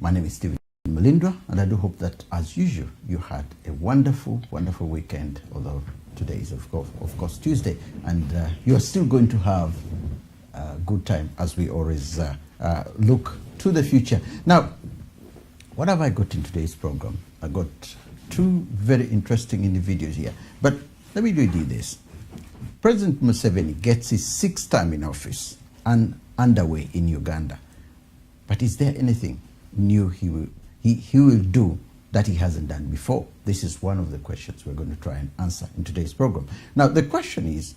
My name is Stephen Melindwa, and I do hope that, as usual, you had a wonderful, wonderful weekend, although today is, of course Tuesday, and you are still going to have a good time as we always look to the future. Now, what have I got in today's program? I got two very interesting individuals here, but let me do this. President Museveni gets his 6th term in office and underway in Uganda. But is there anything new he will do that he hasn't done before? This is one of the questions we're going to try and answer in today's program. Now, the question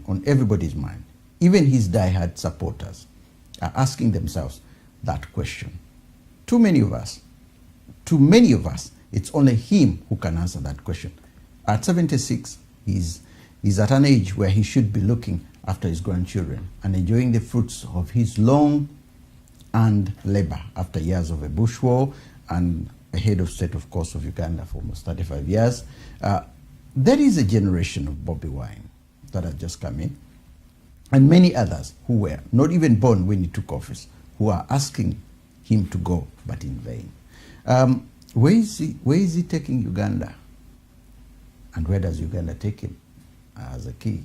on everybody's mind, even his diehard supporters are asking themselves that question. Too many of us, it's only him who can answer that question. At 76, he's at an age where he should be looking after his grandchildren and enjoying the fruits of his long and labor after years of a bush war and a head of state, of course, of Uganda for almost 35 years. There is a generation of Bobi Wine that had just come in, and many others who were not even born when he took office, who are asking him to go, but in vain. Where is he taking Uganda? And where does Uganda take him as a key?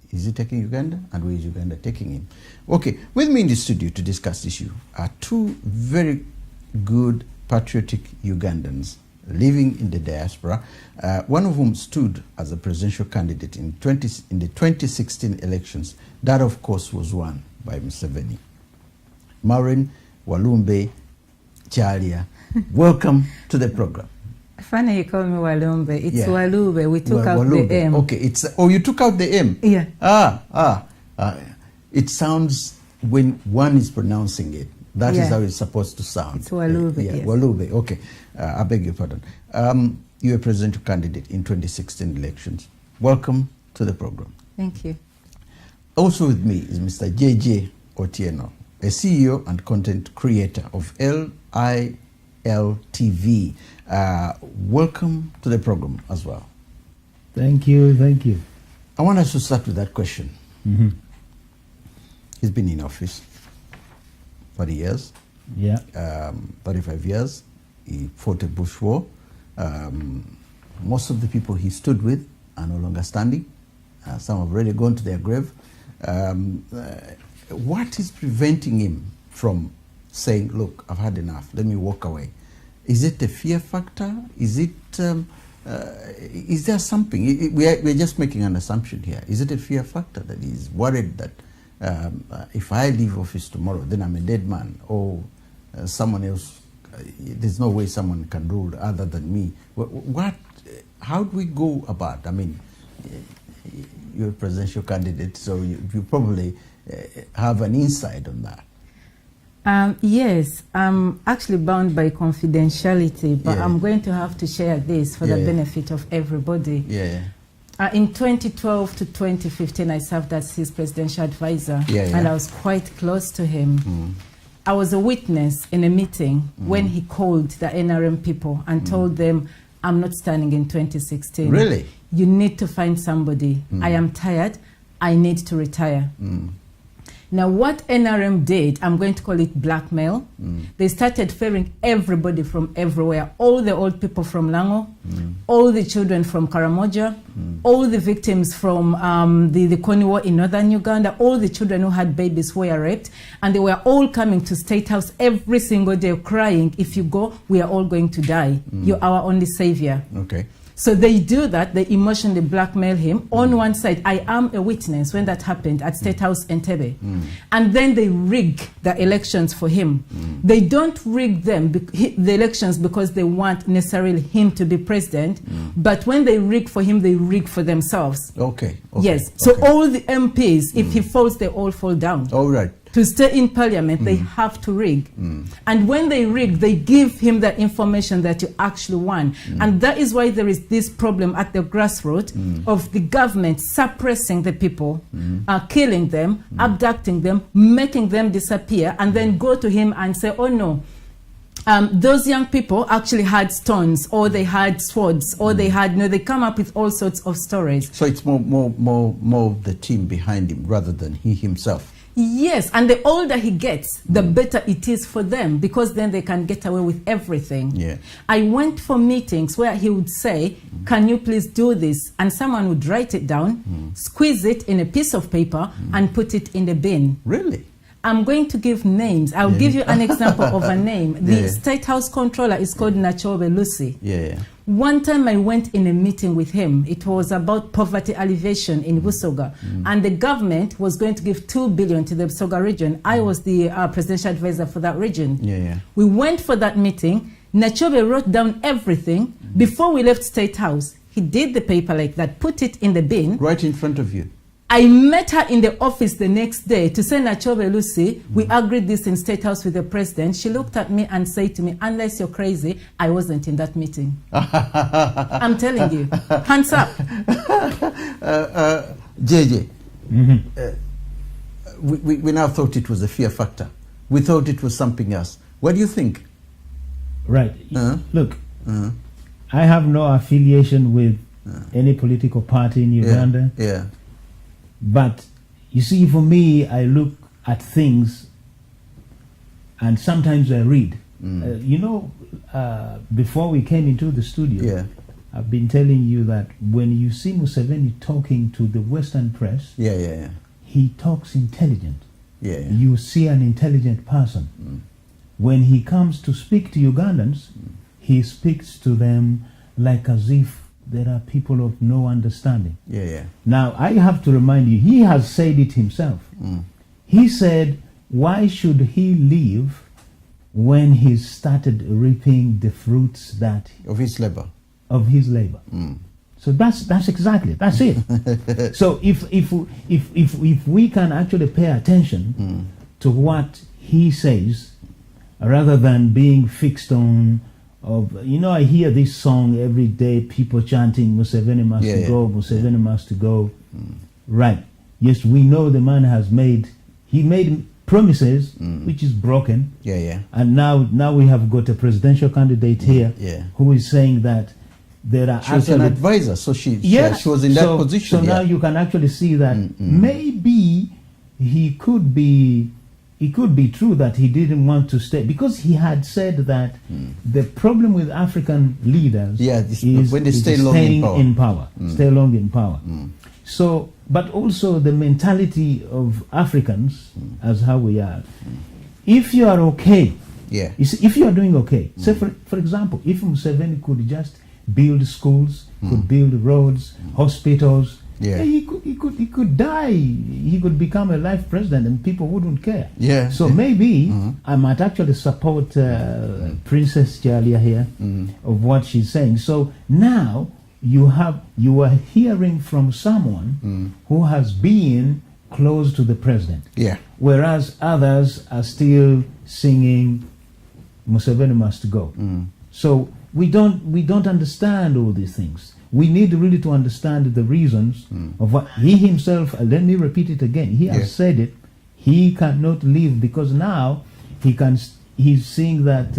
Is he taking Uganda, and where is Uganda taking him? Okay, with me in the studio to discuss this issue are two very good patriotic Ugandans living in the diaspora, one of whom stood as a presidential candidate in the 2016 elections. That, of course, was won by Museveni. Maureen Walumbe Chalia, welcome to the program. Funny you call me Walumbe. It's Walube. We took out Walumbe. the M. Okay, you took out the M? Yeah. It sounds, when one is pronouncing it, that is how it's supposed to sound. It's Walube, yes. Walube, okay. I beg your pardon. You were presidential candidate in 2016 elections. Welcome to the program. Thank you. Also with me is Mr. JJ Otieno, a CEO and content creator of LILTV. Welcome to the program as well. Thank you. I want us to start with that question. Mm-hmm. He's been in office 40 years. Yeah. 35 years. He fought a bush war. Most of the people he stood with are no longer standing. Some have already gone to their grave. What is preventing him from saying, look, I've had enough, let me walk away? Is it a fear factor? Is there something? We're just making an assumption here. Is it a fear factor that he's worried that if I leave office tomorrow, then I'm a dead man, or someone else, there's no way someone can rule other than me? How do we go about? I mean, you're a presidential candidate, so you probably have an insight on that. Yes, I'm actually bound by confidentiality, but I'm going to have to share this for the benefit of everybody. In 2012 to 2015, I served as his presidential advisor, and I was quite close to him. I was a witness in a meeting when he called the NRM people and told them, I'm not standing in 2016. Really? You need to find somebody. I am tired. I need to retire. Now, what NRM did, I'm going to call it blackmail. They started fairing everybody from everywhere, all the old people from Lango, all the children from Karamoja, all the victims from the Kony War in northern Uganda, all the children who had babies who were raped, and they were all coming to State House every single day crying, if you go, we are all going to die. You're our only savior. Okay. So they do that, they emotionally blackmail him. On one side, I am a witness when that happened at State House Entebbe. And then they rig the elections for him. They don't rig the elections because they want necessarily him to be president, but when they rig for him, they rig for themselves. Okay. Yes, so all the MPs, if he falls, they all fall down. All right. To stay in parliament, they have to rig. And when they rig, they give him the information that you actually want. And that is why there is this problem at the grassroots of the government suppressing the people, killing them, abducting them, making them disappear, and then go to him and say, oh no, those young people actually had stones, or they had swords, or they had, they come up with all sorts of stories. So it's more of the team behind him rather than he himself. Yes, and the older he gets, the better it is for them, because then they can get away with everything. Yeah. I went for meetings where he would say, can you please do this? And someone would write it down, squeeze it in a piece of paper, and put it in the bin. Really? I'm going to give names. I'll give you an example of a name. The State House Controller is called Nachobe Lucy. Yeah. One time I went in a meeting with him. It was about poverty alleviation in Busoga. And the government was going to give 2 billion to the Busoga region. I was the presidential advisor for that region. Yeah. We went for that meeting. Nachobe wrote down everything. Before we left State House, he did the paper like that, put it in the bin. Right in front of you. I met her in the office the next day to say, Nachobe Lucy, we agreed this in State House with the president. She looked at me and said to me, unless you're crazy, I wasn't in that meeting. I'm telling you. Hands up. JJ, we now thought it was a fear factor. We thought it was something else. What do you think? Right. Look, I have no affiliation with any political party in Uganda. Yeah. But you see, for me, I look at things and sometimes I read. Before we came into the studio, I've been telling you that when you see Museveni talking to the Western press, he talks intelligent. You see an intelligent person. When he comes to speak to Ugandans, he speaks to them like as if there are people of no understanding. Now, I have to remind you, he has said it himself. He said, why should he leave when he started reaping the fruits of his labor? So that's it. So if we can actually pay attention to what he says, rather than being fixed on I hear this song every day, people chanting, Museveni must go, Museveni must go. Right. Yes, we know the man made promises, which is broken. And now we have got a presidential candidate here who is saying that there are She was an advisor, so she was in that position. So now you can actually see that maybe it could be true that he didn't want to stay, because he had said that the problem with African leaders is when they stay long in power. Stay long in power. So, but also the mentality of Africans as how we are. If you are okay, you see, if you are doing okay, say for example, if Museveni could just build schools, could build roads, hospitals, he could die. He could become a life president and people wouldn't care. So maybe I might actually support Princess Jalia here of what she's saying. So now you are hearing from someone who has been close to the president. Whereas others are still singing Museveni must go. So we don't understand all these things. We need really to understand the reasons of what he himself, let me repeat it again, he has said it, he cannot leave because now he's seeing that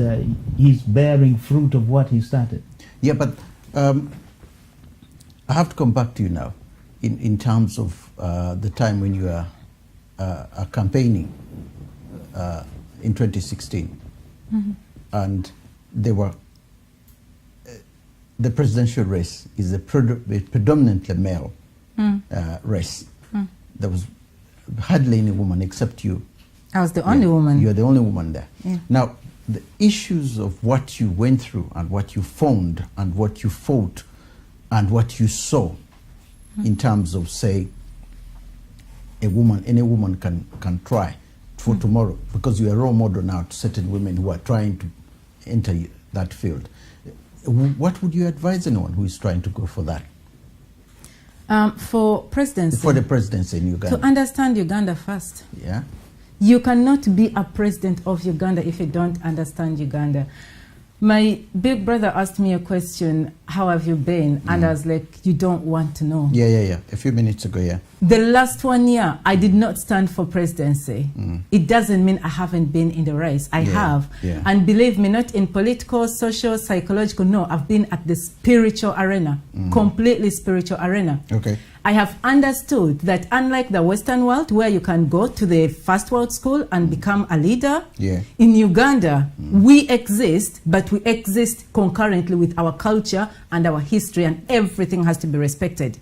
he's bearing fruit of what he started. But I have to come back to you now in terms of the time when you were campaigning in 2016 and they were the presidential race is a predominantly male race. There was hardly any woman except you. I was the only woman. You're the only woman there. Now, the issues of what you went through and what you found and what you fought and what you saw in terms of, say, any woman can try for tomorrow, because you're a role model now to certain women who are trying to enter that field. What would you advise anyone who is trying to go for that? For presidency? For the presidency in Uganda. To understand Uganda first. You cannot be a president of Uganda if you don't understand Uganda. My big brother asked me a question, how have you been? And I was like, you don't want to know. A few minutes ago, The last 1 year, I did not stand for presidency. It doesn't mean I haven't been in the race. I have. Yeah. And believe me, not in political, social, psychological. No, I've been at the spiritual arena, completely spiritual arena. Okay. I have understood that unlike the Western world, where you can go to the first world school and become a leader, in Uganda, we exist, but we exist concurrently with our culture and our history, and everything has to be respected.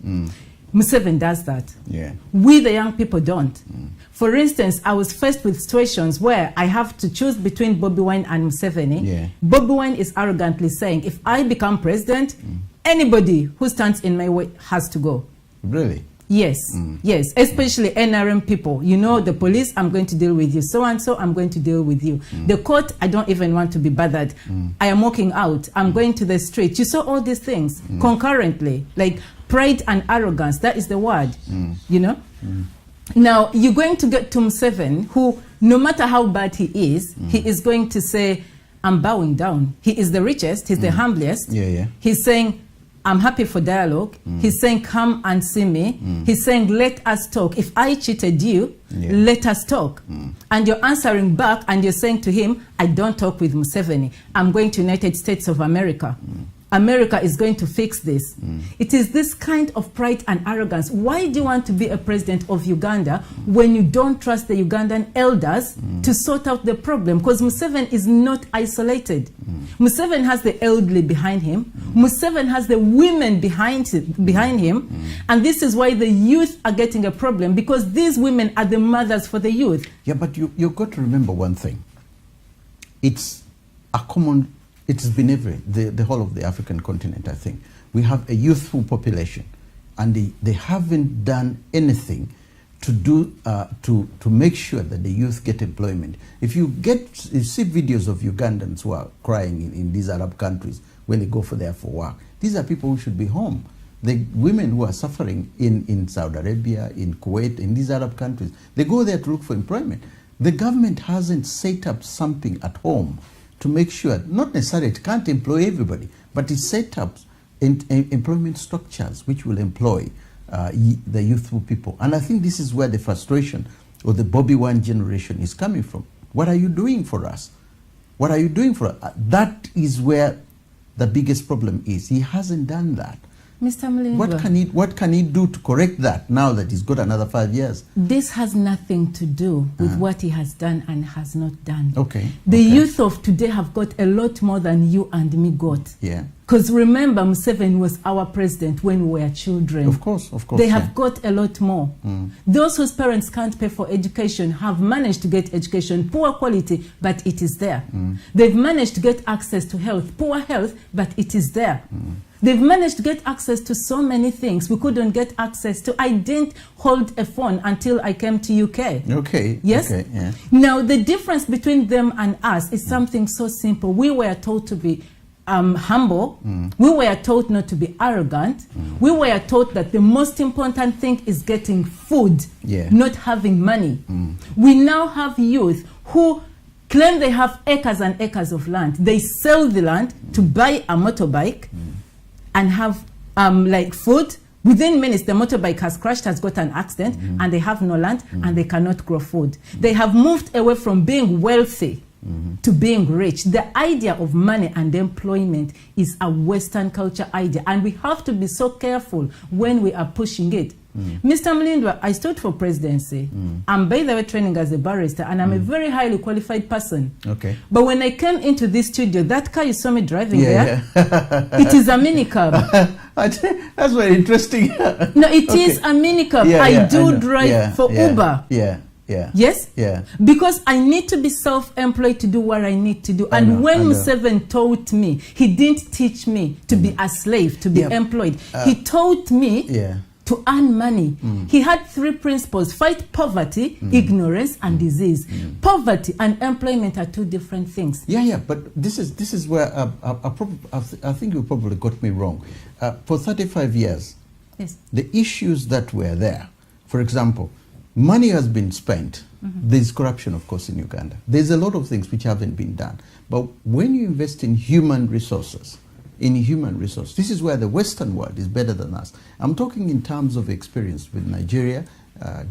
Museveni does that. Yeah. We, the young people, don't. For instance, I was faced with situations where I have to choose between Bobi Wine and Museveni. Yeah. Bobi Wine is arrogantly saying, if I become president, anybody who stands in my way has to go. Really? Yes, yes, especially NRM people. You know, the police, I'm going to deal with you. So and so, I'm going to deal with you. The court, I don't even want to be bothered. I am walking out. I'm going to the street. You saw all these things concurrently, like pride and arrogance. That is the word, you know? Now, you're going to get to Museveni, who, no matter how bad he is going to say, I'm bowing down. He is the richest. He's the humblest. He's saying, I'm happy for dialogue. He's saying, come and see me. He's saying, let us talk. If I cheated you, let us talk. And you're answering back and you're saying to him, I don't talk with Museveni. I'm going to United States of America. America is going to fix this. It is this kind of pride and arrogance. Why do you want to be a president of Uganda when you don't trust the Ugandan elders to sort out the problem? Because Museveni is not isolated. Museveni has the elderly behind him. Museveni has the women behind him. And this is why the youth are getting a problem, because these women are the mothers for the youth. Yeah, but you've got to remember one thing. It's a common... It's been the whole of the African continent, I think. We have a youthful population, and they haven't done anything to do to make sure that the youth get employment. If you see videos of Ugandans who are crying in these Arab countries when they go for work, these are people who should be home. The women who are suffering in Saudi Arabia, in Kuwait, in these Arab countries, they go there to look for employment. The government hasn't set up something at home to make sure, not necessarily it can't employ everybody, but it set up employment structures which will employ the youthful people. And I think this is where the frustration of the Bobi Wine generation is coming from. What are you doing for us? What are you doing for us? That is where the biggest problem is. He hasn't done that. Mr. Mlindwa, what can he do to correct that now that he's got another 5 years? This has nothing to do with what he has done and has not done. Okay. The youth of today have got a lot more than you and me got. Yeah. Because remember, Museveni was our president when we were children. Of course. They have got a lot more. Those whose parents can't pay for education have managed to get education, poor quality, but it is there. They've managed to get access to health, poor health, but it is there. They've managed to get access to so many things we couldn't get access to. I didn't hold a phone until I came to UK. Okay. Yes? Okay, yeah. Now, the difference between them and us is something so simple. We were taught to be humble. We were taught not to be arrogant. We were taught that the most important thing is getting food, not having money. We now have youth who claim they have acres and acres of land. They sell the land to buy a motorbike and have like food. Within minutes, the motorbike has crashed, has got an accident, and they have no land, and they cannot grow food. They have moved away from being wealthy to being rich. The idea of money and employment is a Western culture idea, and we have to be so careful when we are pushing it. Mr. Mlindwa, I stood for presidency. I'm, by the way, training as a barrister, and I'm a very highly qualified person. Okay. But when I came into this studio, that car you saw me driving there, it is a minicab. That's very interesting. No, it is a minicab. I do drive for Uber. Yes? Because I need to be self-employed to do what I need to do. And when Museveni taught me, he didn't teach me to be a slave, to be employed. He taught me to earn money. He had 3 principles: fight poverty, ignorance, and disease. Poverty and employment are 2 different things. But this is where I think you probably got me wrong. For 35 years, the issues that were there, for example, money has been spent. There's corruption, of course, in Uganda. There's a lot of things which haven't been done. But when you invest in human resources, in human resource. This is where the Western world is better than us. I'm talking in terms of experience with Nigeria,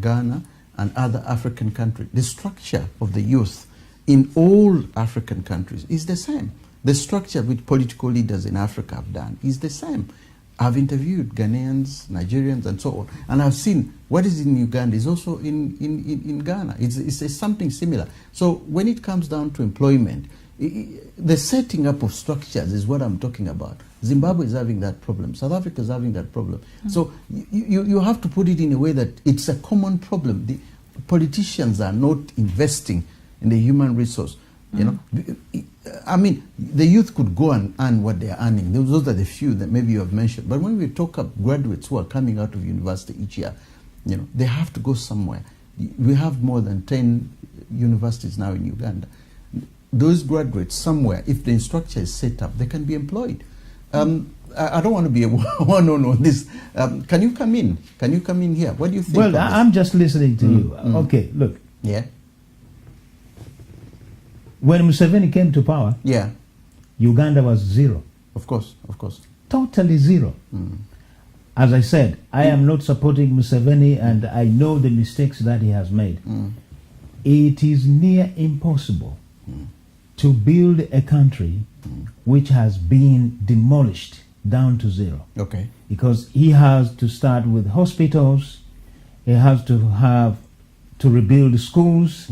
Ghana, and other African countries. The structure of the youth in all African countries is the same. The structure which political leaders in Africa have done is the same. I've interviewed Ghanaians, Nigerians, and so on, and I've seen what is in Uganda is also in Ghana. It's something similar. So when it comes down to employment, the setting up of structures is what I'm talking about. Zimbabwe is having that problem. South Africa is having that problem. So you have to put it in a way that it's a common problem. The politicians are not investing in the human resource. You know, I mean, the youth could go and earn what they are earning. Those are the few that maybe you have mentioned. But when we talk of graduates who are coming out of university each year, you know, they have to go somewhere. We have more than 10 universities now in Uganda. Those graduates somewhere, if the structure is set up, they can be employed. I don't want to be a one-on on this. Can you come in? Can you come in here? What do you think? Well, I'm just listening to you. Okay, look. Yeah. When Museveni came to power, yeah, Uganda was zero. Of course, of course. Totally zero. As I said, I am not supporting Museveni, and I know the mistakes that he has made. It is near impossible to build a country which has been demolished down to zero. Okay. Because he has to start with hospitals, he has to rebuild schools,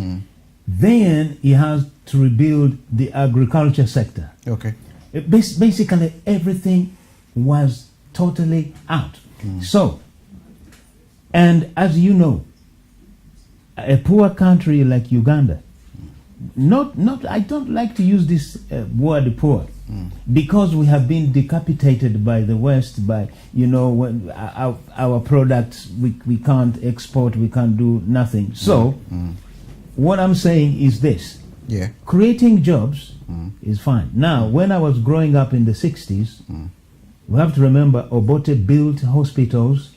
then he has to rebuild the agriculture sector. Okay. Basically, everything was totally out. So, and as you know, a poor country like Uganda, I don't like to use this word poor, because we have been decapitated by the West, by, you know, when our products, we can't export, we can't do nothing. So, what I'm saying is this. Yeah. Creating jobs is fine. Now, when I was growing up in the 60s, we have to remember Obote built hospitals,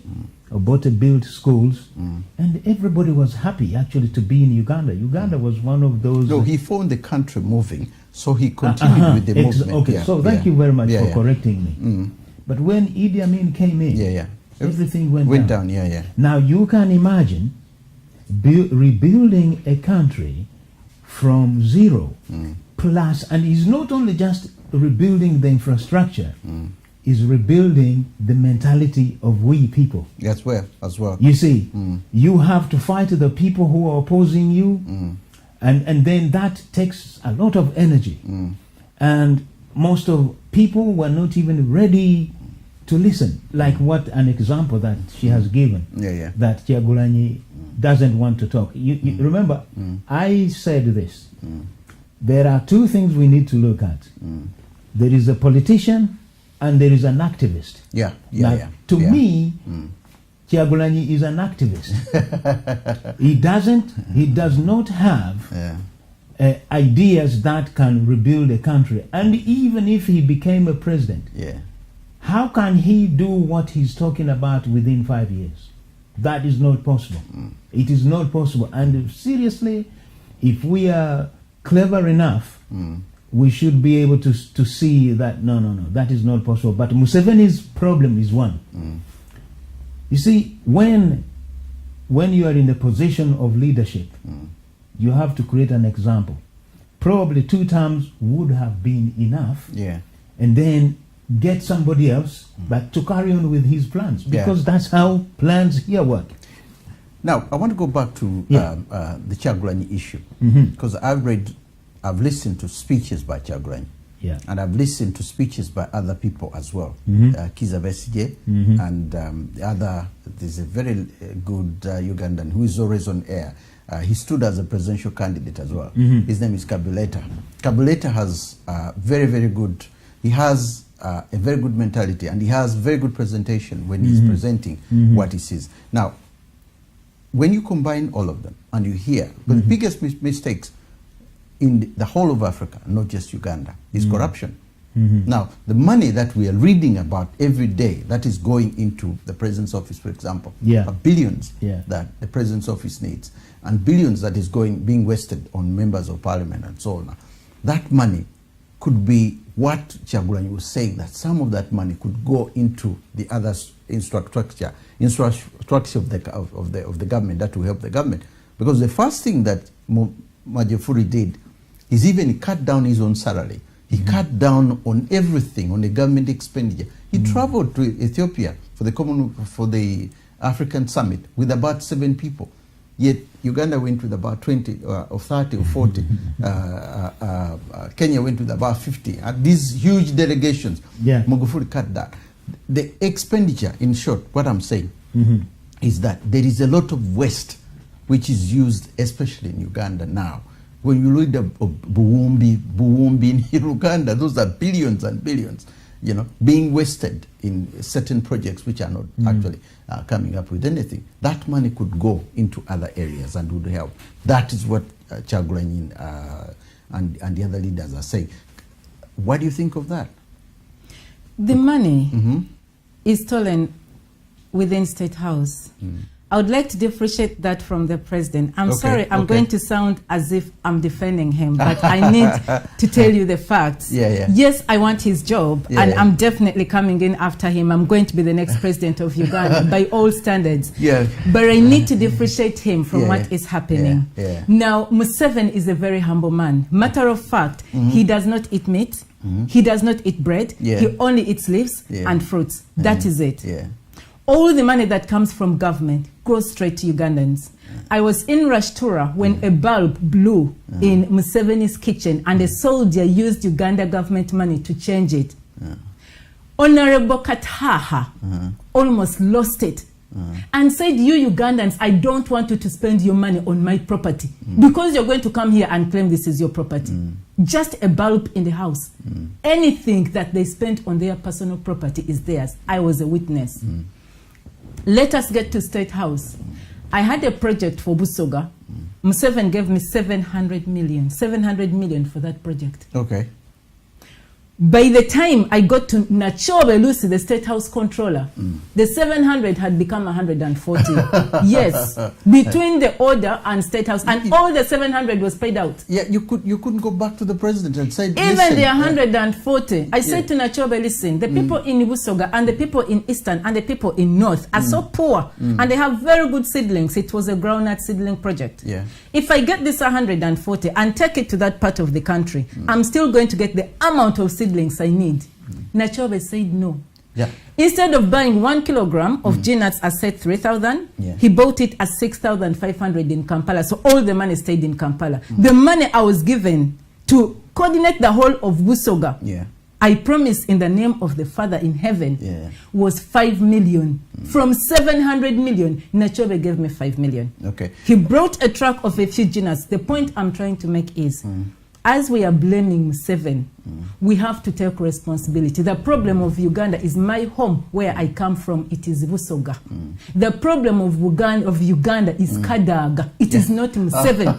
Obote built schools, and everybody was happy actually to be in Uganda. Uganda was one of those... No, he found the country moving, so he continued with the movement. Okay, yeah, so thank you very much for correcting me. Mm. But when Idi Amin came in, everything went down. Now you can imagine rebuilding a country from zero plus, and he's not only just rebuilding the infrastructure, is rebuilding the mentality of we people. As well. You see, you have to fight the people who are opposing you, and then that takes a lot of energy. And most of people were not even ready to listen, like what an example that she has given, that Kyagulanyi doesn't want to talk. You remember, I said this, there are two things we need to look at. There is a politician and there is an activist. To me, Kyagulanyi is an activist. He does not have ideas that can rebuild a country. And even if he became a president, how can he do what he's talking about within 5 years? That is not possible. It is not possible. And seriously, if we are clever enough, we should be able to see that no, that is not possible. But Museveni's problem is one. You see, when you are in a position of leadership, you have to create an example. Probably 2 terms would have been enough, and then get somebody else but to carry on with his plans, because that's how plans here work. Now, I want to go back to the Kyagulanyi issue, because I've listened to speeches by Kyagulanyi, and I've listened to speeches by other people as well. Kiza Besigye and there's a very good Ugandan who is always on air. He stood as a presidential candidate as well. His name is Kabuleta. Kabuleta has very, very good, he has a very good mentality, and he has very good presentation when he's presenting what he sees. Now, when you combine all of them and you hear, the biggest mistakes in the whole of Africa, not just Uganda, is corruption. Now, the money that we are reading about every day that is going into the President's office, for example, are billions that the President's office needs, and billions that is being wasted on members of parliament and so on. That money could be what Kyagulanyi was saying, that some of that money could go into the other infrastructure of the government that will help the government. Because the first thing that Magufuli did is even cut down his own salary. He cut down on everything, on the government expenditure. He traveled to Ethiopia for the African Summit with about 7 people. Yet Uganda went with about 20 or 30 or 40. Kenya went with about 50. These huge delegations, Magufuli cut that. The expenditure, in short, what I'm saying is that there is a lot of waste which is used, especially in Uganda now. When you look at Buwumbi in Uganda, those are billions and billions, you know, being wasted in certain projects which are not actually coming up with anything. That money could go into other areas and would help. That is what Kyagulanyi and the other leaders are saying. What do you think of that? The money is stolen within State House. I would like to differentiate that from the president. I'm sorry, I'm going to sound as if I'm defending him, but I need to tell you the facts. Yes, I want his job, and I'm definitely coming in after him. I'm going to be the next president of Uganda by all standards. But I need to differentiate him from what is happening. Now, Museveni is a very humble man. Matter of fact, he does not eat meat. He does not eat bread. He only eats leaves and fruits. That is it. All the money that comes from government goes straight to Ugandans. I was in Rashtura when a bulb blew in Museveni's kitchen and a soldier used Uganda government money to change it. Honorable Kataha almost lost it and said, you Ugandans, I don't want you to spend your money on my property because you're going to come here and claim this is your property. Just a bulb in the house. Anything that they spent on their personal property is theirs. I was a witness. Let us get to State House. I had a project for Busoga. Museveni gave me 700 million for that project. By the time I got to Nachobe Lucy, the State House controller, the 700 had become 140. Yes, between the order and State House, and all the 700 was paid out. You couldn't go back to the president and say, even the 140. I said to Nachobe, listen, the people in Busoga and the people in Eastern and the people in North are so poor, and they have very good seedlings. It was a groundnut seedling project. If I get this 140 and take it to that part of the country, I'm still going to get the amount of seedlings I need. Nachobe said no. Instead of buying 1 kilogram of G-nuts at say 3,000, he bought it at 6,500 in Kampala. So all the money stayed in Kampala. The money I was given to coordinate the whole of Busoga, I promised in the name of the Father in heaven, was 5 million. From 700 million, Nachobe gave me 5 million. He brought a truck of a few G-nuts. The point I'm trying to make is, as we are blaming Museveni, we have to take responsibility. The problem of Uganda is my home, where I come from. It is Busoga. The problem of Uganda is Kadaga. It is not Museveni.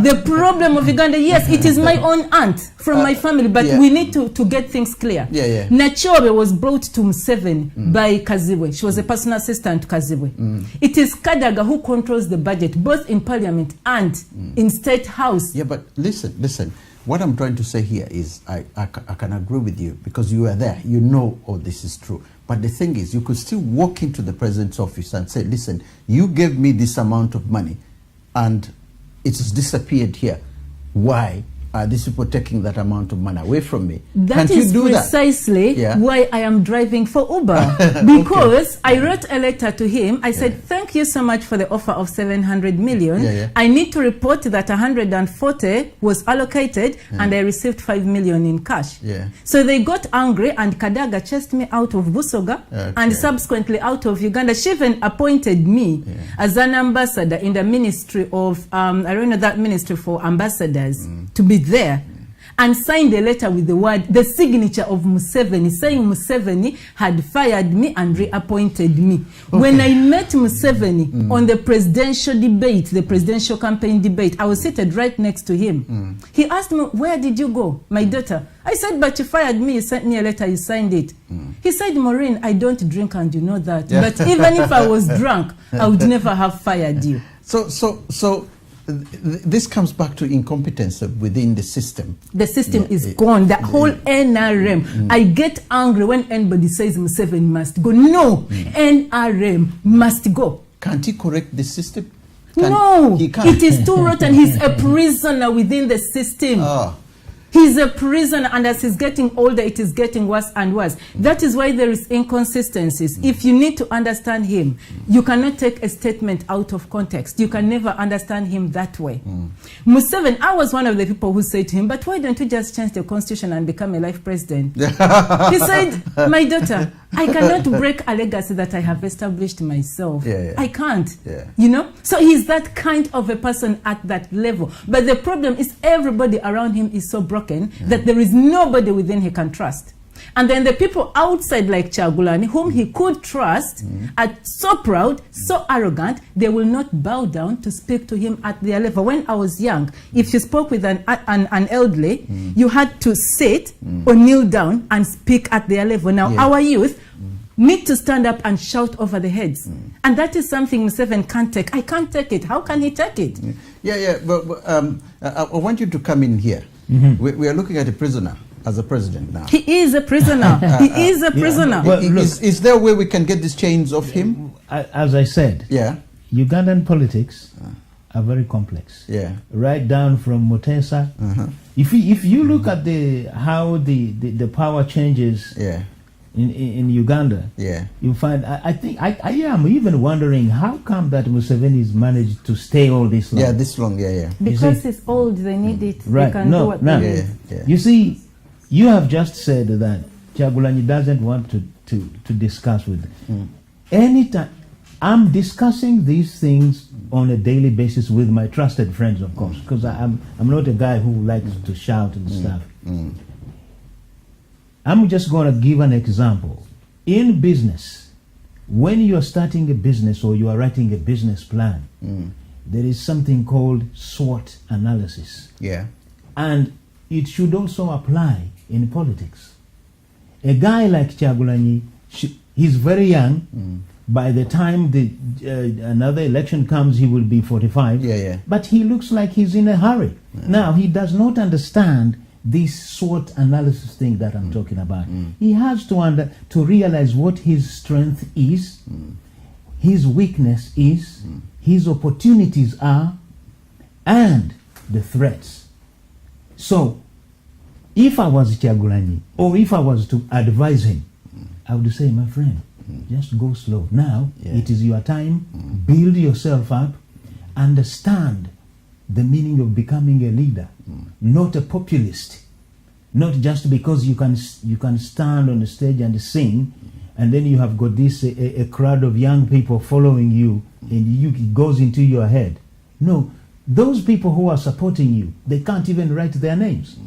The problem of Uganda, yes, it is my own aunt from my family, but we need to get things clear. Nachobe was brought to Museveni by Kazibwe. She was a personal assistant to Kazibwe. It is Kadaga who controls the budget, both in parliament and in State House. But listen. What I'm trying to say here is I can agree with you because you are there. You know all this is true. But the thing is, you could still walk into the president's office and say, listen, you gave me this amount of money and it's disappeared here. Why are these people taking that amount of money away from me? That is precisely why I am driving for Uber. Because I wrote a letter to him. I said, thank you so much for the offer of 700 million. I need to report that 140 was allocated and I received 5 million in cash. So they got angry and Kadaga chased me out of Busoga and subsequently out of Uganda. She even appointed me as an ambassador in the ministry of, I don't know that ministry for ambassadors, to be there, and signed a letter with the signature of Museveni, saying Museveni had fired me and reappointed me. When I met Museveni on the presidential debate, the presidential campaign debate, I was seated right next to him. He asked me, where did you go, my daughter? I said, but you fired me, you sent me a letter, you signed it. He said, Maureen, I don't drink and you know that. But even if I was drunk, I would never have fired you. So this comes back to incompetence within the system. The system is gone. The whole NRM. I get angry when anybody says Museveni must go. No, NRM must go. Can't he correct the system? No, he can't. It is too rotten. He's a prisoner within the system. He's a prisoner, and as he's getting older, it is getting worse and worse. That is why there is inconsistencies. If you need to understand him, you cannot take a statement out of context. You can never understand him that way. Museveni, I was one of the people who said to him, but why don't you just change the constitution and become a life president? He said, my daughter, I cannot break a legacy that I have established myself. I can't. You know? So he's that kind of a person at that level. But the problem is everybody around him is so broken that there is nobody within he can trust. And then the people outside like Kyagulanyi, whom he could trust, are so proud, so arrogant, they will not bow down to speak to him at their level. When I was young, if you spoke with an elderly, you had to sit or kneel down and speak at their level. Now, our youth need to stand up and shout over the heads. And that is something Museveni can't take. I can't take it. How can he take it? But I want you to come in here. We are looking at a prisoner as a president now. He is a prisoner. He is a prisoner. Well, is there a way we can get these chains off him? As I said, Ugandan politics are very complex. Right down from Mutesa. If you look at how the power changes in Uganda, you find, I am even wondering how come that Museveni's managed to stay all this long. This long, Because it's old, they need it. Right. They can do what they need. You see, you have just said that Kyagulanyi doesn't want to discuss with them. Anytime, I'm discussing these things on a daily basis with my trusted friends, of course, because I'm not a guy who likes to shout and stuff. I'm just going to give an example. In business, when you are starting a business or you are writing a business plan, there is something called SWOT analysis. And it should also apply in politics. A guy like Kyagulanyi, he's very young. By the time another election comes, he will be 45. But he looks like he's in a hurry. Now, he does not understand this SWOT analysis thing that I'm talking about. He has to realize what his strength is, his weakness is, his opportunities are, and the threats. So, if I was Kyagulanyi, or if I was to advise him, I would say, my friend, just go slow. Now, it is your time. Build yourself up. Understand the meaning of becoming a leader, not a populist. Not just because you can stand on the stage and sing, and then you have got this a crowd of young people following you, and it goes into your head. No, those people who are supporting you, they can't even write their names.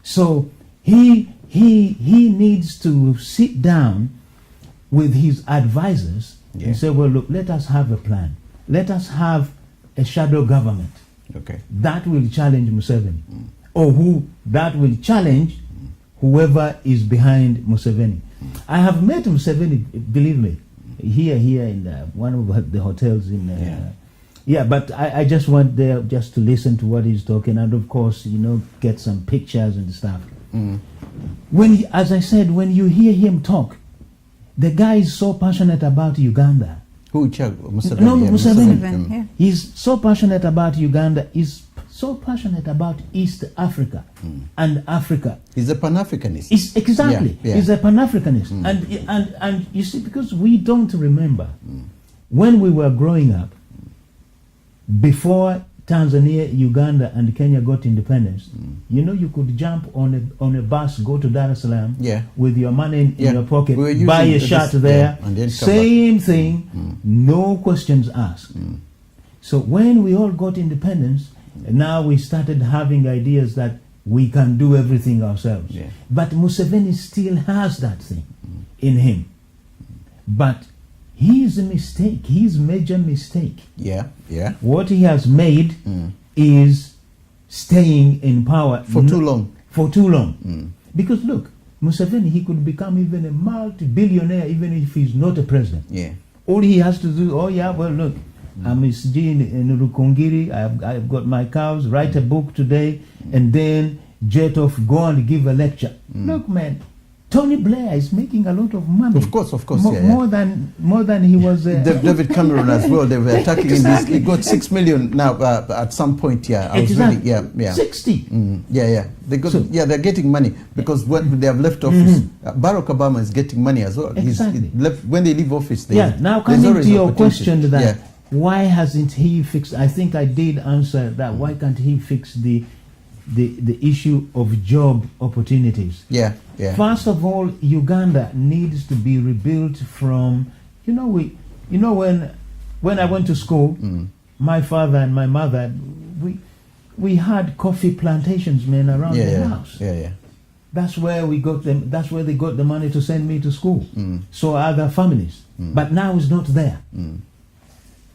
So he needs to sit down with his advisors and say, well, look, let us have a plan. Let us have a shadow government that will challenge Museveni, or that will challenge whoever is behind Museveni. I have met Museveni, believe me, here in one of the hotels in. But I just went there just to listen to what he's talking, and of course, get some pictures and stuff. As I said, when you hear him talk, the guy is so passionate about Uganda. Who, Museveni? No, Museveni. He's so passionate about Uganda. He's so passionate about East Africa and Africa. He's a Pan-Africanist. Exactly. He's a Pan-Africanist. And you see, because we don't remember, when we were growing up, before Tanzania, Uganda, and Kenya got independence, you could jump on a bus, go to Dar es Salaam with your money in your pocket, buy a shirt there, same thing, no questions asked. So when we all got independence, now we started having ideas that we can do everything ourselves. But Museveni still has that thing in him. But his mistake, his major mistake, what he has made is staying in power for too long. Because look, Museveni, he could become even a multi-billionaire even if he's not a president. All he has to do, look, I'm in Rukungiri, I've got my cows, write a book today, and then jet off, go and give a lecture. Look, man, Tony Blair is making a lot of money. Of course, more than he was. David Cameron as well. They were attacking Exactly. He got 6 million now. At some point, I was Exactly. reading, 60. They got, So- they're getting money because when they have left office, Barack Obama is getting money as well. Exactly. When they leave office, Now there's coming always to your opportunity. question that Yeah. why hasn't he fixed? I think I did answer that. Why can't he fix the issue of job opportunities? Yeah. First of all, Uganda needs to be rebuilt from. When I went to school, my father and my mother, we had coffee plantations, man, around the house. Yeah. That's where we got them. That's where they got the money to send me to school. So other families, but now it's not there.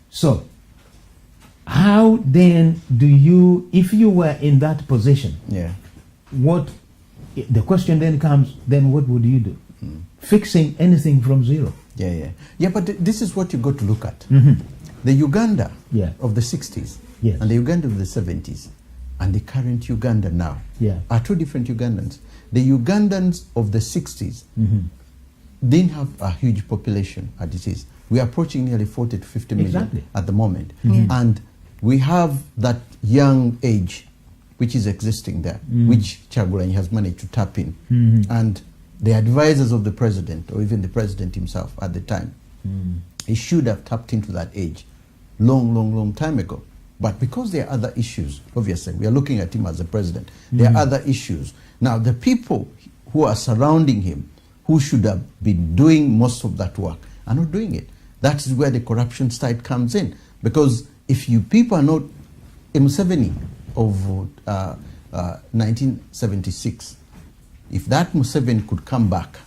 So, how then do you, if you were in that position, the question then comes, then what would you do? Fixing anything from zero. But this is what you got to look at. Mm-hmm. The Uganda Yeah. of the 60s Yes. and the Uganda of the 70s and the current Uganda now are two different Ugandans. The Ugandans of the 60s didn't have a huge population as it is. We are approaching nearly 40 to 50 million Exactly. at the moment. And we have that young age which is existing there, which Chagulanyi has managed to tap in. And the advisors of the president, or even the president himself at the time, he should have tapped into that age long time ago. But because there are other issues, obviously, we are looking at him as a president, there are other issues. Now, the people who are surrounding him, who should have been doing most of that work, are not doing it. That is where the corruption side comes in. Because if you people are not, Museveni of 1976, if that Museveni could come back,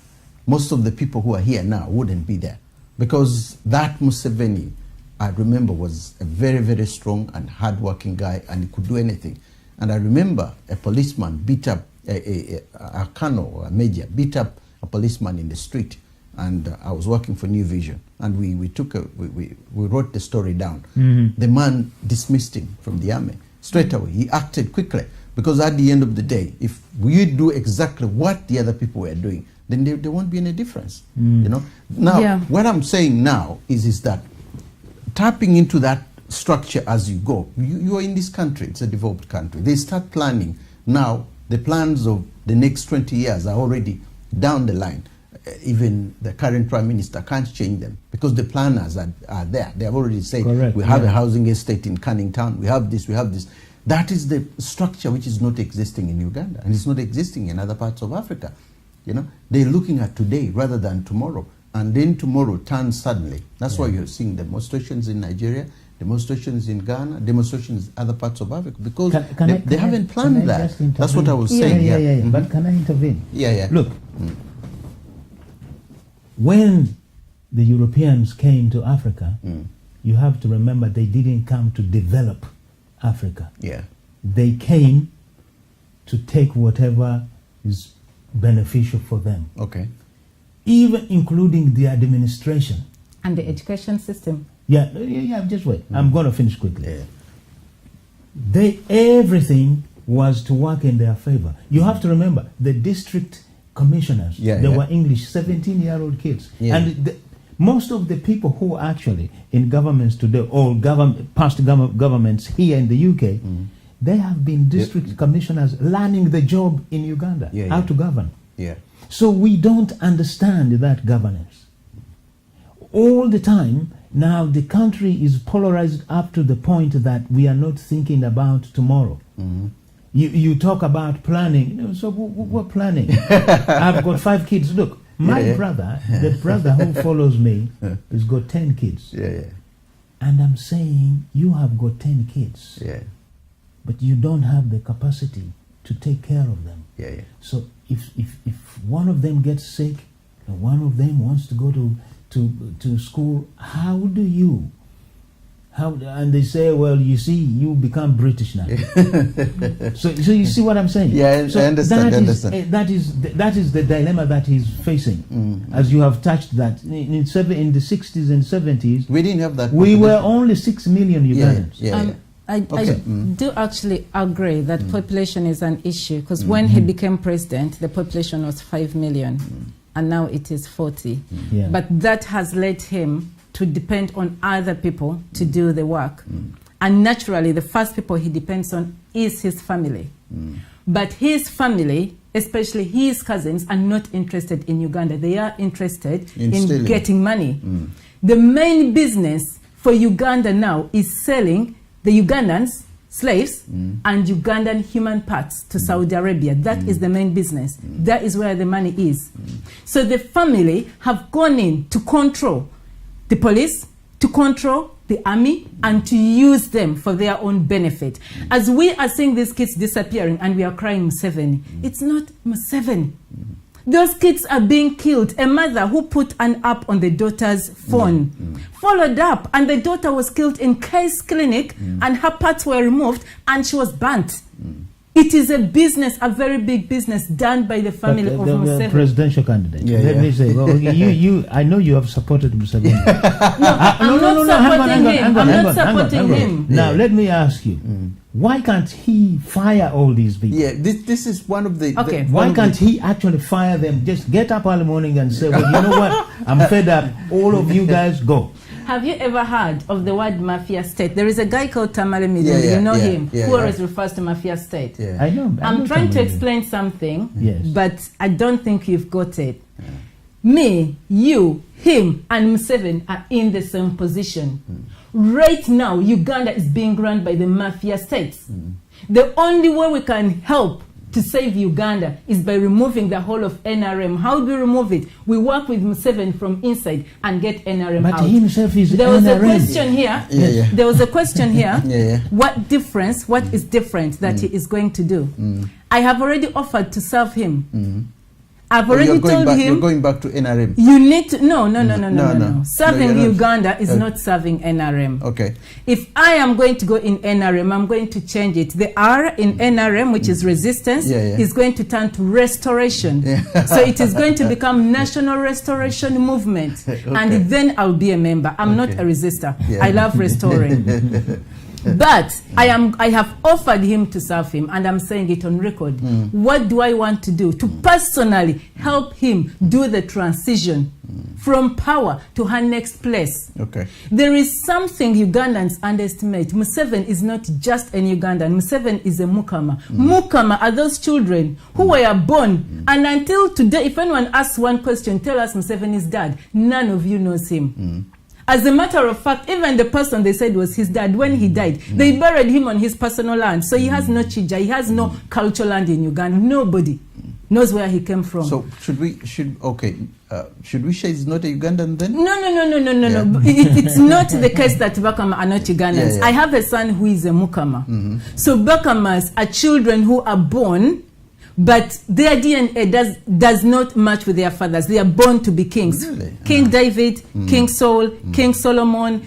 most of the people who are here now wouldn't be there. Because that Museveni, I remember, was a very, very strong and hard-working guy, and he could do anything. And I remember a policeman beat up, a colonel or a major, beat up a policeman in the street. And I was working for New Vision, and we wrote the story down. The man dismissed him from the army straight away. He acted quickly, because at the end of the day, if we do exactly what the other people were doing, then there won't be any difference. Now, what I'm saying now is that tapping into that structure as you go. You are in this country, it's a developed country. They start planning. Now, the plans of the next 20 years are already down the line. Even the current Prime Minister can't change them because the planners are there. They have already said, we have a housing estate in Canning Town, we have this, we have this. That is the structure which is not existing in Uganda, and it's not existing in other parts of Africa. They're looking at today rather than tomorrow. And then tomorrow turns suddenly. That's why you're seeing demonstrations in Nigeria, demonstrations in Ghana, demonstrations in other parts of Africa, because they haven't planned that. That's what I was saying. But can I intervene? Yeah. Look, when the Europeans came to Africa, you have to remember they didn't come to develop Africa. They came to take whatever is beneficial for them. Even including the administration. And the education system. Just wait. I'm going to finish quickly. Everything was to work in their favor. You have to remember, the district commissioners, they were English, 17-year-old kids. And most of the people who are actually in governments today, or past governments here in the UK, they have been district commissioners learning the job in Uganda, how to govern. So we don't understand that governance. All the time, now the country is polarized up to the point that we are not thinking about tomorrow. You talk about planning. So what planning? I've got 5 kids. Look, my brother, the brother who follows me, has got 10 kids. And I'm saying, you have got 10 kids. But you don't have the capacity to take care of them. So if one of them gets sick and one of them wants to go to school, how do you And they say, well, you see, you become British now. so you see what I'm saying? Yeah, so I understand. That is the dilemma that he's facing. As you have touched that in the 60s and 70s, we didn't have that. We were only 6 million Ugandans. I do actually agree that population is an issue, because when he became president, the population was 5 million, and now it is 40. But that has led him to depend on other people to do the work. And naturally, the first people he depends on is his family. But his family, especially his cousins, are not interested in Uganda. They are interested in getting money. The main business for Uganda now is selling the Ugandans slaves and Ugandan human parts to Saudi Arabia. That is the main business. That is where the money is. So the family have gone in to control the police, to control the army, and to use them for their own benefit. As we are seeing these kids disappearing and we are crying Museveni, it's not Museveni. Those kids are being killed. A mother who put an app on the daughter's phone followed up, and the daughter was killed in Case Clinic, and her parts were removed, and she was burnt. It is a business, a very big business done by the family of Museveni. The presidential candidate. Let me say, well, I know you have supported Museveni. I'm not supporting him. Now, let me ask you, why can't he fire all these people? Yeah, this is one of the... Why can't he actually fire them? Just get up early morning and say, well, you know what? I'm fed up. All of you guys go. Have you ever heard of the word mafia state? There is a guy called Tamale Midori, you know him, who always refers to mafia state. I know. I'm trying to explain something, but I don't think you've got it. Me, you, him, and Museveni are in the same position. Right now, Uganda is being run by the mafia states. The only way we can help to save Uganda is by removing the whole of NRM. How do we remove it? We work with Museveni from inside and get NRM out. But he himself is There was NRM. a question here. There was a question here. What difference, what is different that he is going to do? I have already offered to serve him. I've already told him. You're going back to NRM. You need to no. Serving Uganda is not serving NRM. Okay. If I am going to go in NRM, I'm going to change it. The R in NRM, which is resistance, is going to turn to restoration. So it is going to become National Restoration Movement, and then I'll be a member. I'm not a resistor. I love restoring. But I have offered him to serve him, and I'm saying it on record. What do I want to do? To personally help him do the transition from power to her next place. Okay. There is something Ugandans underestimate. Museveni is not just an Ugandan. Museveni is a Mukama. Mukama are those children who were born, and until today, if anyone asks one question, tell us Museveni's dad, none of you knows him. As a matter of fact, even the person they said was his dad, when he died, they buried him on his personal land. So he has no chija, he has no cultural land in Uganda. Nobody knows where he came from. So should we say he's not a Ugandan then? No. It's not the case that Bakama are not Ugandans. I have a son who is a Mukama. So Bakamas are children who are born, but their DNA does not match with their fathers. They are born to be kings. Really? King David, King Saul, King Solomon,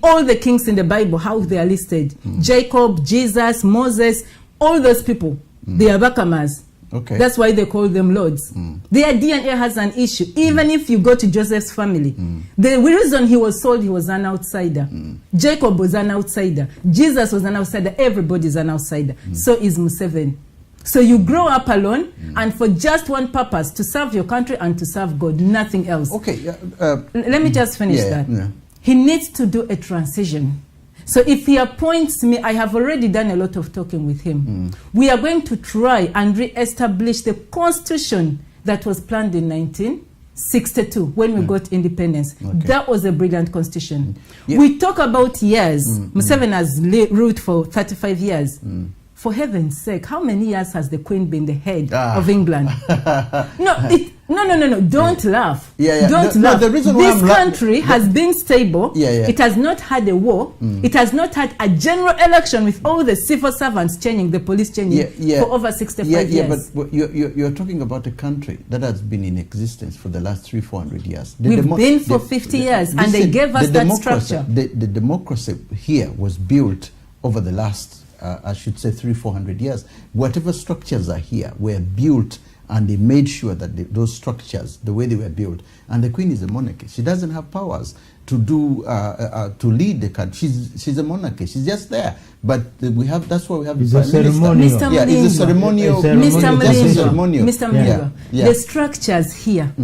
all the kings in the Bible, how they are listed. Jacob, Jesus, Moses, all those people, they are Bakamas. Okay. That's why they call them lords. Their DNA has an issue. Even if you go to Joseph's family, the reason he was sold, he was an outsider. Jacob was an outsider. Jesus was an outsider. Everybody is an outsider. So is Museveni. So you grow up alone, and for just one purpose, to serve your country and to serve God, nothing else. Okay. Let me just finish that. He needs to do a transition. So if he appoints me, I have already done a lot of talking with him. We are going to try and re-establish the constitution that was planned in 1962 when we got independence. That was a brilliant constitution. We talk about years. Museveni has ruled for 35 years. For heaven's sake, how many years has the Queen been the head of England? No, No. Don't laugh. Yeah. Don't No, laugh. the reason why this country has been stable. Yeah. It has not had a war. It has not had a general election with all the civil servants changing, the police changing for over 65 years. Yeah, but you're talking about a country that has been in existence for the last 300-400 years. We've been for 50 years, and they gave us that structure. The democracy here was built over the last, I should say, 300-400 years. Whatever structures are here were built, and they made sure that those structures, the way they were built, and the Queen is a monarchy. She doesn't have powers to do to lead the country. She's a monarchy. She's just there. But we have, that's why we have it's the Prime Minister. Mr. Yeah, it's a ceremonial. Mr. Mlingo, the structures here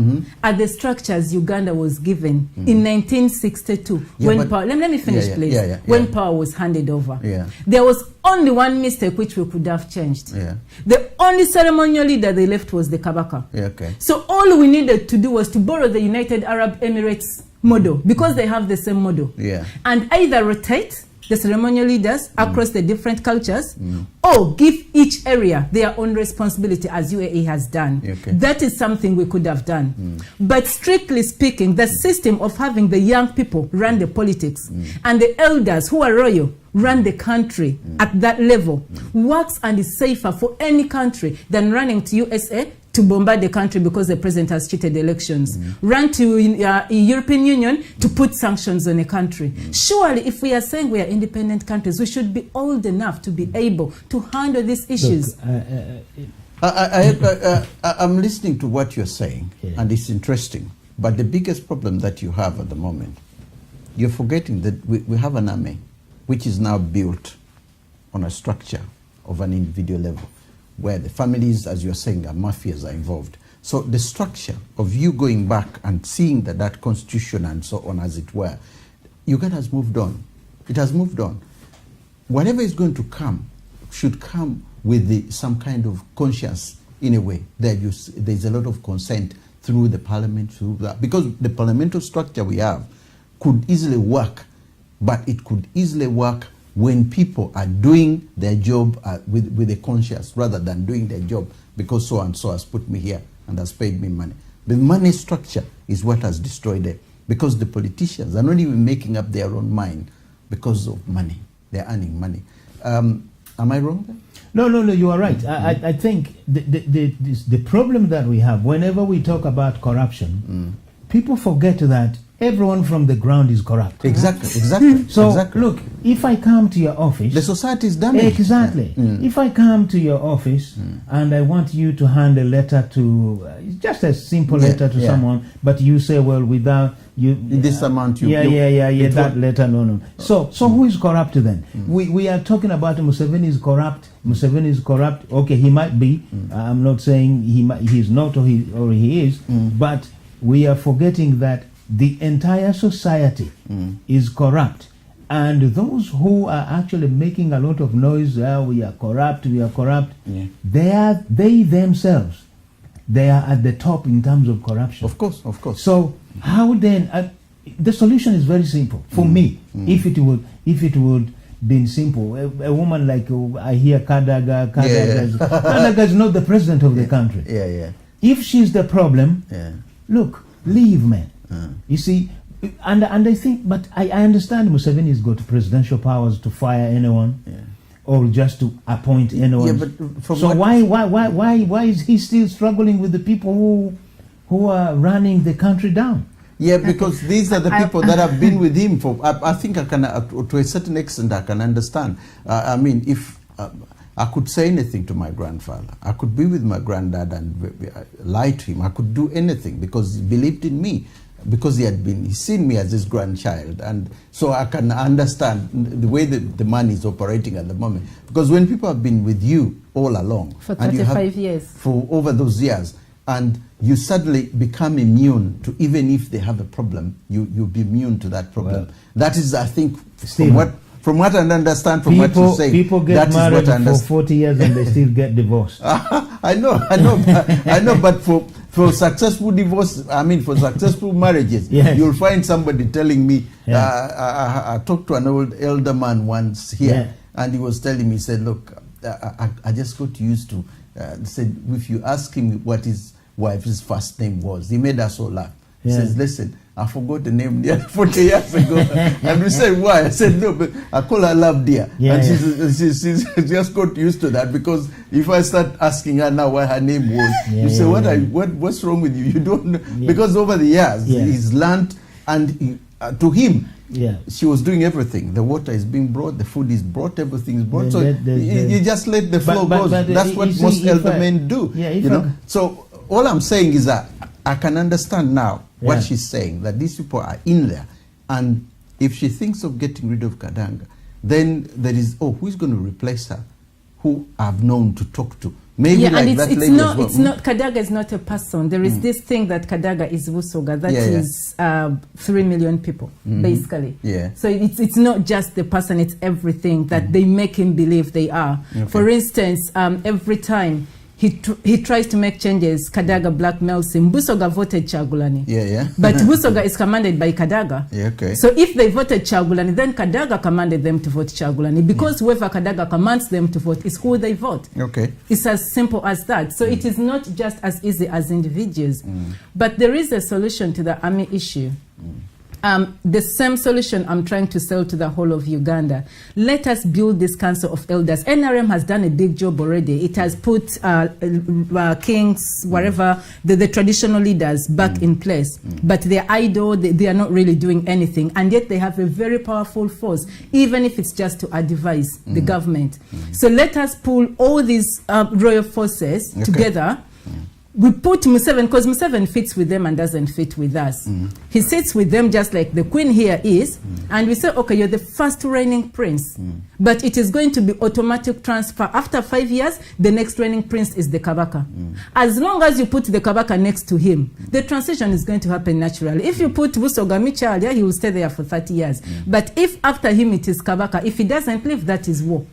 are the structures Uganda was given in 1962 when power. Let me finish, please. When power was handed over, there was only one mistake which we could have changed. The only ceremonial leader they left was the Kabaka. So all we needed to do was to borrow the United Arab Emirates model, because they have the same model, and either rotate the ceremonial leaders across the different cultures, or give each area their own responsibility, as UAE has done. That is something we could have done. But strictly speaking, the system of having the young people run the politics and the elders who are royal run the country at that level works and is safer for any country than running to USA to bombard the country because the president has cheated elections. Run to European Union to put sanctions on a country. Surely, if we are saying we are independent countries, we should be old enough to be able to handle these issues. Look, I'm listening to what you're saying, and it's interesting. But the biggest problem that you have at the moment, you're forgetting that we have an army which is now built on a structure of an individual level, where the families, as you're saying, are mafias are involved. So the structure of you going back and seeing that constitution and so on, as it were, Uganda has moved on. It has moved on. Whatever is going to come should come with some kind of conscience, in a way, that there's a lot of consent through the parliament, through that. Because the parliamentary structure we have could easily work, but it could easily work when people are doing their job with a conscience, rather than doing their job because so and so has put me here and has paid me money. The money structure is what has destroyed it, because the politicians are not even making up their own mind because of money. They're earning money. Am I wrong there? No, you are right. I think the problem that we have, whenever we talk about corruption, people forget that everyone from the ground is corrupt. Exactly. So, look, if I come to your office... The society is damaged. Exactly. If I come to your office and I want you to hand a letter to... just a simple letter to someone, but you say, well, without... this amount you... that letter, no. So who is corrupt then? We are talking about Museveni is corrupt. Museveni is corrupt. Okay, he might be. I'm not saying he's not or he is. But we are forgetting that the entire society is corrupt, and those who are actually making a lot of noise, we are corrupt, they themselves, they are at the top in terms of corruption. Of course. So how then, the solution is very simple for me. If it would been simple, a woman like I hear Kadaga is not the president of the country. If she's the problem, look, leave, man. You see, and I think, but I understand Museveni's got presidential powers to fire anyone, or just to appoint anyone. So why is he still struggling with the people who are running the country down? Because these are the people that have been with him for. I think I can, to a certain extent, I can understand. I mean, if I could say anything to my grandfather, I could be with my granddad and lie to him. I could do anything because he believed in me, because he's seen me as his grandchild, and so I can understand the way that the man is operating at the moment. Because when people have been with you all along for 35 years, for over those years, and you suddenly become immune to, even if they have a problem, you'll be immune to that problem. Well, that is, I think, from what I understand, from what you say, people get married for 40 years and they still get divorced. I know, but for successful divorce, for successful marriages, you'll find somebody telling me, I talked to an old elder man once here, and he was telling me, he said, look, I just got used to, said, if you ask him what is wife's first name was. He made us all laugh. He says, listen, I forgot the name nearly 40 years ago. And we said, why? I said, no, but I call her Love Dear. And she's just got used to that, because if I start asking her now what her name was, you say, what's wrong with you? You don't know. Because over the years, he's learned, and to him, she was doing everything. The water is being brought, the food is brought, everything is brought. So you just let the flow go. That's what most elder men do. You know? So all I'm saying is that I can understand now what she's saying, that these people are in there, and if she thinks of getting rid of Kadanga, then there is, who's going to replace her, who I've known to talk to. Maybe like that lady as well. It's not, Kadaga is not a person. There is this thing that Kadaga is Busoga, that is 3 million people, basically. So it's not just the person, it's everything that they make him believe they are. For instance, every time he tries to make changes, Kadaga blackmails him. Busoga voted Chagulani. But Busoga is commanded by Kadaga. So if they voted Chagulani, then Kadaga commanded them to vote Chagulani, because whoever Kadaga commands them to vote is who they vote. It's as simple as that. So it is not just as easy as individuals. But there is a solution to the army issue. The same solution I'm trying to sell to the whole of Uganda. Let us build this council of elders. NRM has done a big job already. It has put kings, whatever, the traditional leaders back in place. But they're idle, they are not really doing anything. And yet they have a very powerful force, even if it's just to advise the government. So let us pull all these royal forces together. We put Museveni, because Museveni fits with them and doesn't fit with us. He sits with them just like the Queen here is, and we say, okay, you're the first reigning prince, but it is going to be automatic transfer. After 5 years, the next reigning prince is the Kabaka. As long as you put the Kabaka next to him, the transition is going to happen naturally. If you put Busoga Michalia, he will stay there for 30 years. But if after him it is Kabaka, if he doesn't leave, that is war.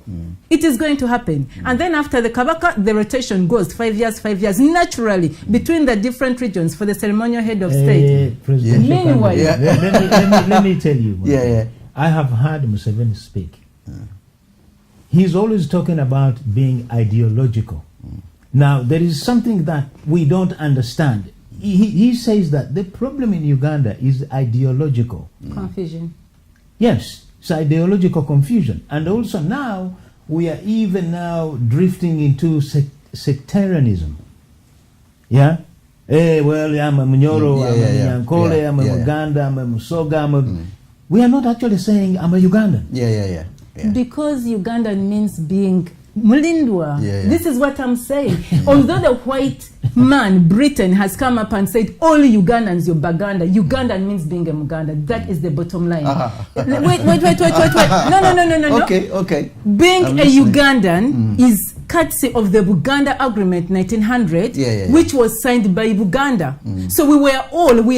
It is going to happen. And then after the Kabaka, the rotation goes 5 years, naturally, between the different regions for the ceremonial head of state. Meanwhile, let me tell you, I have heard Museveni speak. He's always talking about being ideological. Now, there is something that we don't understand. He says that the problem in Uganda is ideological. Confusion. Yes, it's ideological confusion. And also now, we are even now drifting into sectarianism. I'm a Munyoro, I'm a Nyankole, I'm a Muganda, I'm a Musoga. We are not actually saying I'm a Ugandan. Because Ugandan means being Mulindwa. This is what I'm saying. Although the white man, Britain, has come up and said, all Ugandans, you're Baganda. Ugandan means being a Muganda. That is the bottom line. Wait. No. Okay. Being a Ugandan is courtesy of the Buganda Agreement 1900, which was signed by Buganda. So we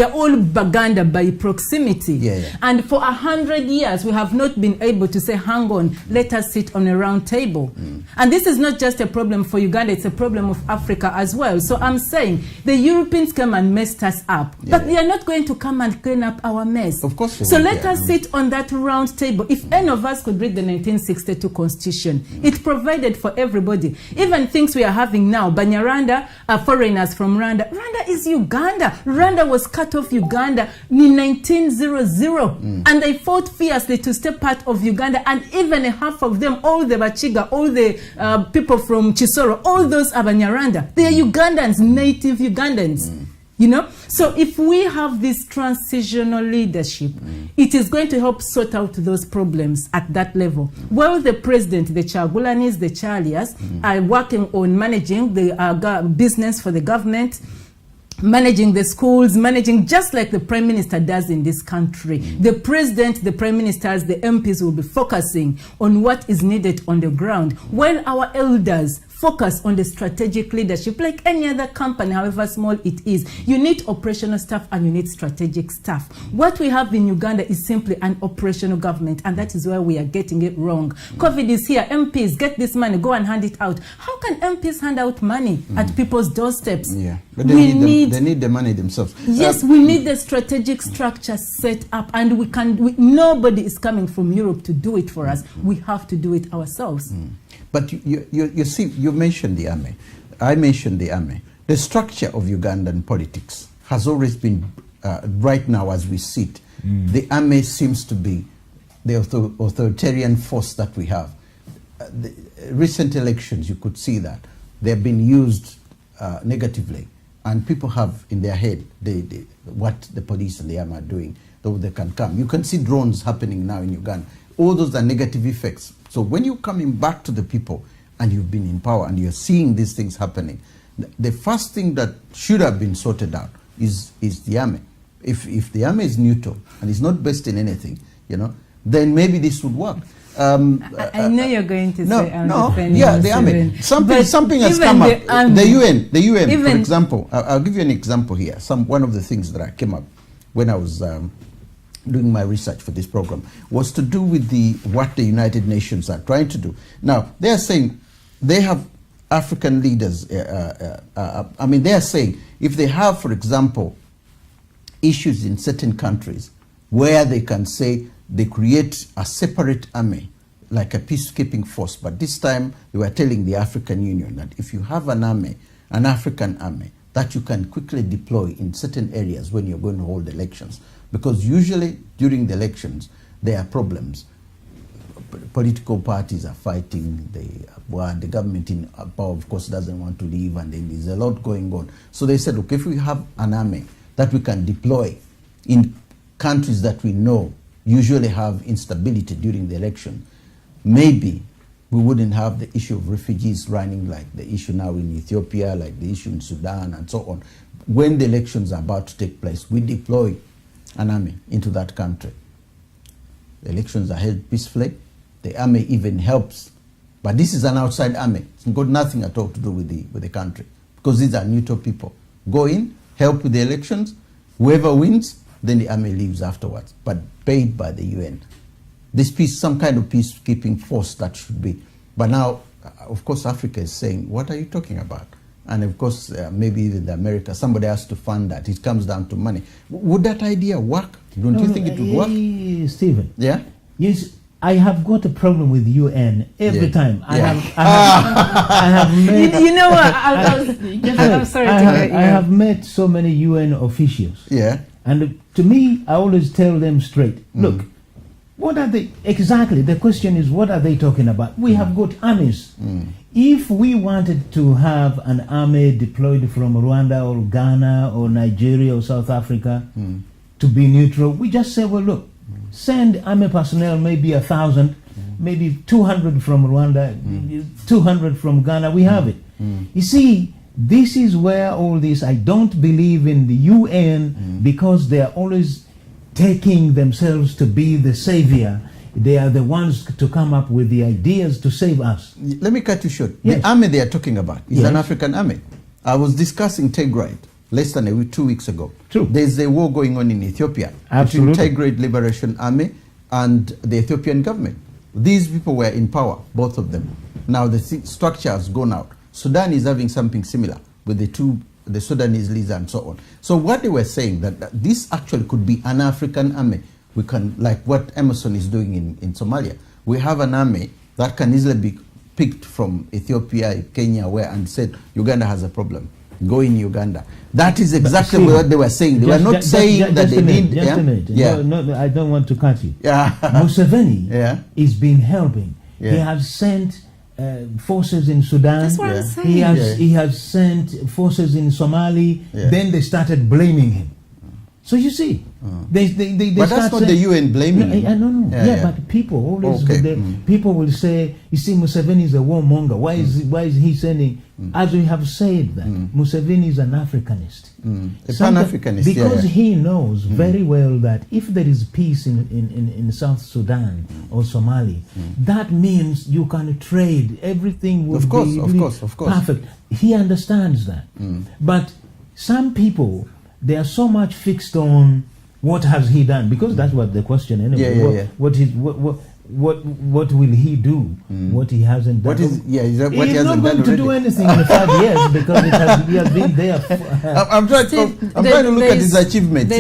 are all Baganda by proximity. And for 100 years, we have not been able to say, hang on, let us sit on a round table. And this is not just a problem for Uganda, it's a problem of Africa as well. So I'm saying the Europeans came and messed us up, but they are not going to come and clean up our mess. Of course. So let us sit on that round table. If any of us could read the 1962 Constitution, it provided for everybody. Even things we are having now, Banyarwanda are foreigners from Rwanda. Rwanda is Uganda. Rwanda was cut off Uganda in 1900, and they fought fiercely to stay part of Uganda. And even half of them, all the Bachiga, all the people from Chisoro, all those are Banyarwanda. They are Ugandans, native Ugandans. You know, so if we have this transitional leadership, it is going to help sort out those problems at that level. While the president, the Chagulanis, the Chalias, are working on managing the business for the government, managing the schools, managing just like the prime minister does in this country. The president, the prime ministers, the MPs will be focusing on what is needed on the ground, while our elders focus on the strategic leadership. Like any other company, however small it is, you need operational staff and you need strategic staff. What we have in Uganda is simply an operational government, and that is where we are getting it wrong. COVID is here. MPs, get this money, go and hand it out. How can MPs hand out money at people's doorsteps? But they need the money themselves. Yes, we need the strategic structure set up, and nobody is coming from Europe to do it for us. We have to do it ourselves. But you see, you mentioned the army. I mentioned the army. the structure of Ugandan politics has always been, right now as we sit, the army seems to be the authoritarian force that we have. The recent elections, you could see that. They've been used negatively, and people have in their head what the police and the army are doing, though they can come. You can see drones happening now in Uganda. All those are negative effects. So when you're coming back to the people and you've been in power and you're seeing these things happening, the first thing that should have been sorted out is the army. If the army is neutral and is not based in anything, then maybe this would work. I know you're going to say the army. Something has come up. The UN, for example. I'll give you an example here. One of the things that came up when I was doing my research for this program was to do with what the United Nations are trying to do. Now, they are saying they have African leaders. They are saying if they have, for example, issues in certain countries where they can say they create a separate army, like a peacekeeping force. But this time they were telling the African Union that if you have an army, an African army, that you can quickly deploy in certain areas when you're going to hold elections. Because usually during the elections, there are problems. Political parties are fighting, the government in power, of course, doesn't want to leave, and then there's a lot going on. So they said, okay, if we have an army that we can deploy in countries that we know usually have instability during the election, maybe we wouldn't have the issue of refugees running like the issue now in Ethiopia, like the issue in Sudan, and so on. When the elections are about to take place, we deploy an army into that country. The elections are held peacefully. The army even helps. But this is an outside army. It's got nothing at all to do with the country, because these are neutral people. Go in, help with the elections. Whoever wins, then the army leaves afterwards, but paid by the UN. This some kind of peacekeeping force that should be. But now, of course, Africa is saying, what are you talking about? And of course, maybe even America, somebody has to fund that. It comes down to money. Would that idea work? Don't you think it would work? Stephen. Yeah? Yes, I have got a problem with UN every time. I have met... You know what? I'm sorry to cut you. I have met so many UN officials. Yeah. And to me, I always tell them straight, look, what are they, exactly, the question is, what are they talking about? We have got armies. If we wanted to have an army deployed from Rwanda or Ghana or Nigeria or South Africa to be neutral, we just say, well, look, send army personnel, maybe 1,000, maybe 200 from Rwanda, 200 from Ghana, we have it. You see, this is where all this, I don't believe in the UN because they are always taking themselves to be the savior. They are the ones to come up with the ideas to save us. Let me cut you short. Yes. The army they are talking about is an African army. I was discussing Tigray less than 2 weeks ago. True. There's a war going on in Ethiopia between Tigray Liberation Army and the Ethiopian government. These people were in power, both of them. Now the structure has gone out. Sudan is having something similar with the Sudanese leaders and so on. So what they were saying that this actually could be an African army. We can, like what Emerson is doing in Somalia. We have an army that can easily be picked from Ethiopia, Kenya, and said Uganda has a problem. Go in Uganda. That is exactly what they were saying. They were not saying that they need. Just a minute. Yeah. No, I don't want to cut you. Yeah. Museveni is been helping. Yeah. He has sent forces in Sudan. That's what I'm saying. He has sent forces in Somali. Then they started blaming him. So you see, they but that's not the UN blaming him. No. But people always people will say, you see, Museveni is a warmonger. Why is he sending? As we have said that Museveni is an Africanist, a Pan-Africanist, because he knows very well that if there is peace in South Sudan or Somali, that means you can trade. Everything will be perfect. He understands that, but some people, they are so much fixed on what has he done, because that's what the question anyway. What will he do? What he hasn't done? He's not going to do anything in 5 years because he has been there. I'm trying to look at his achievements.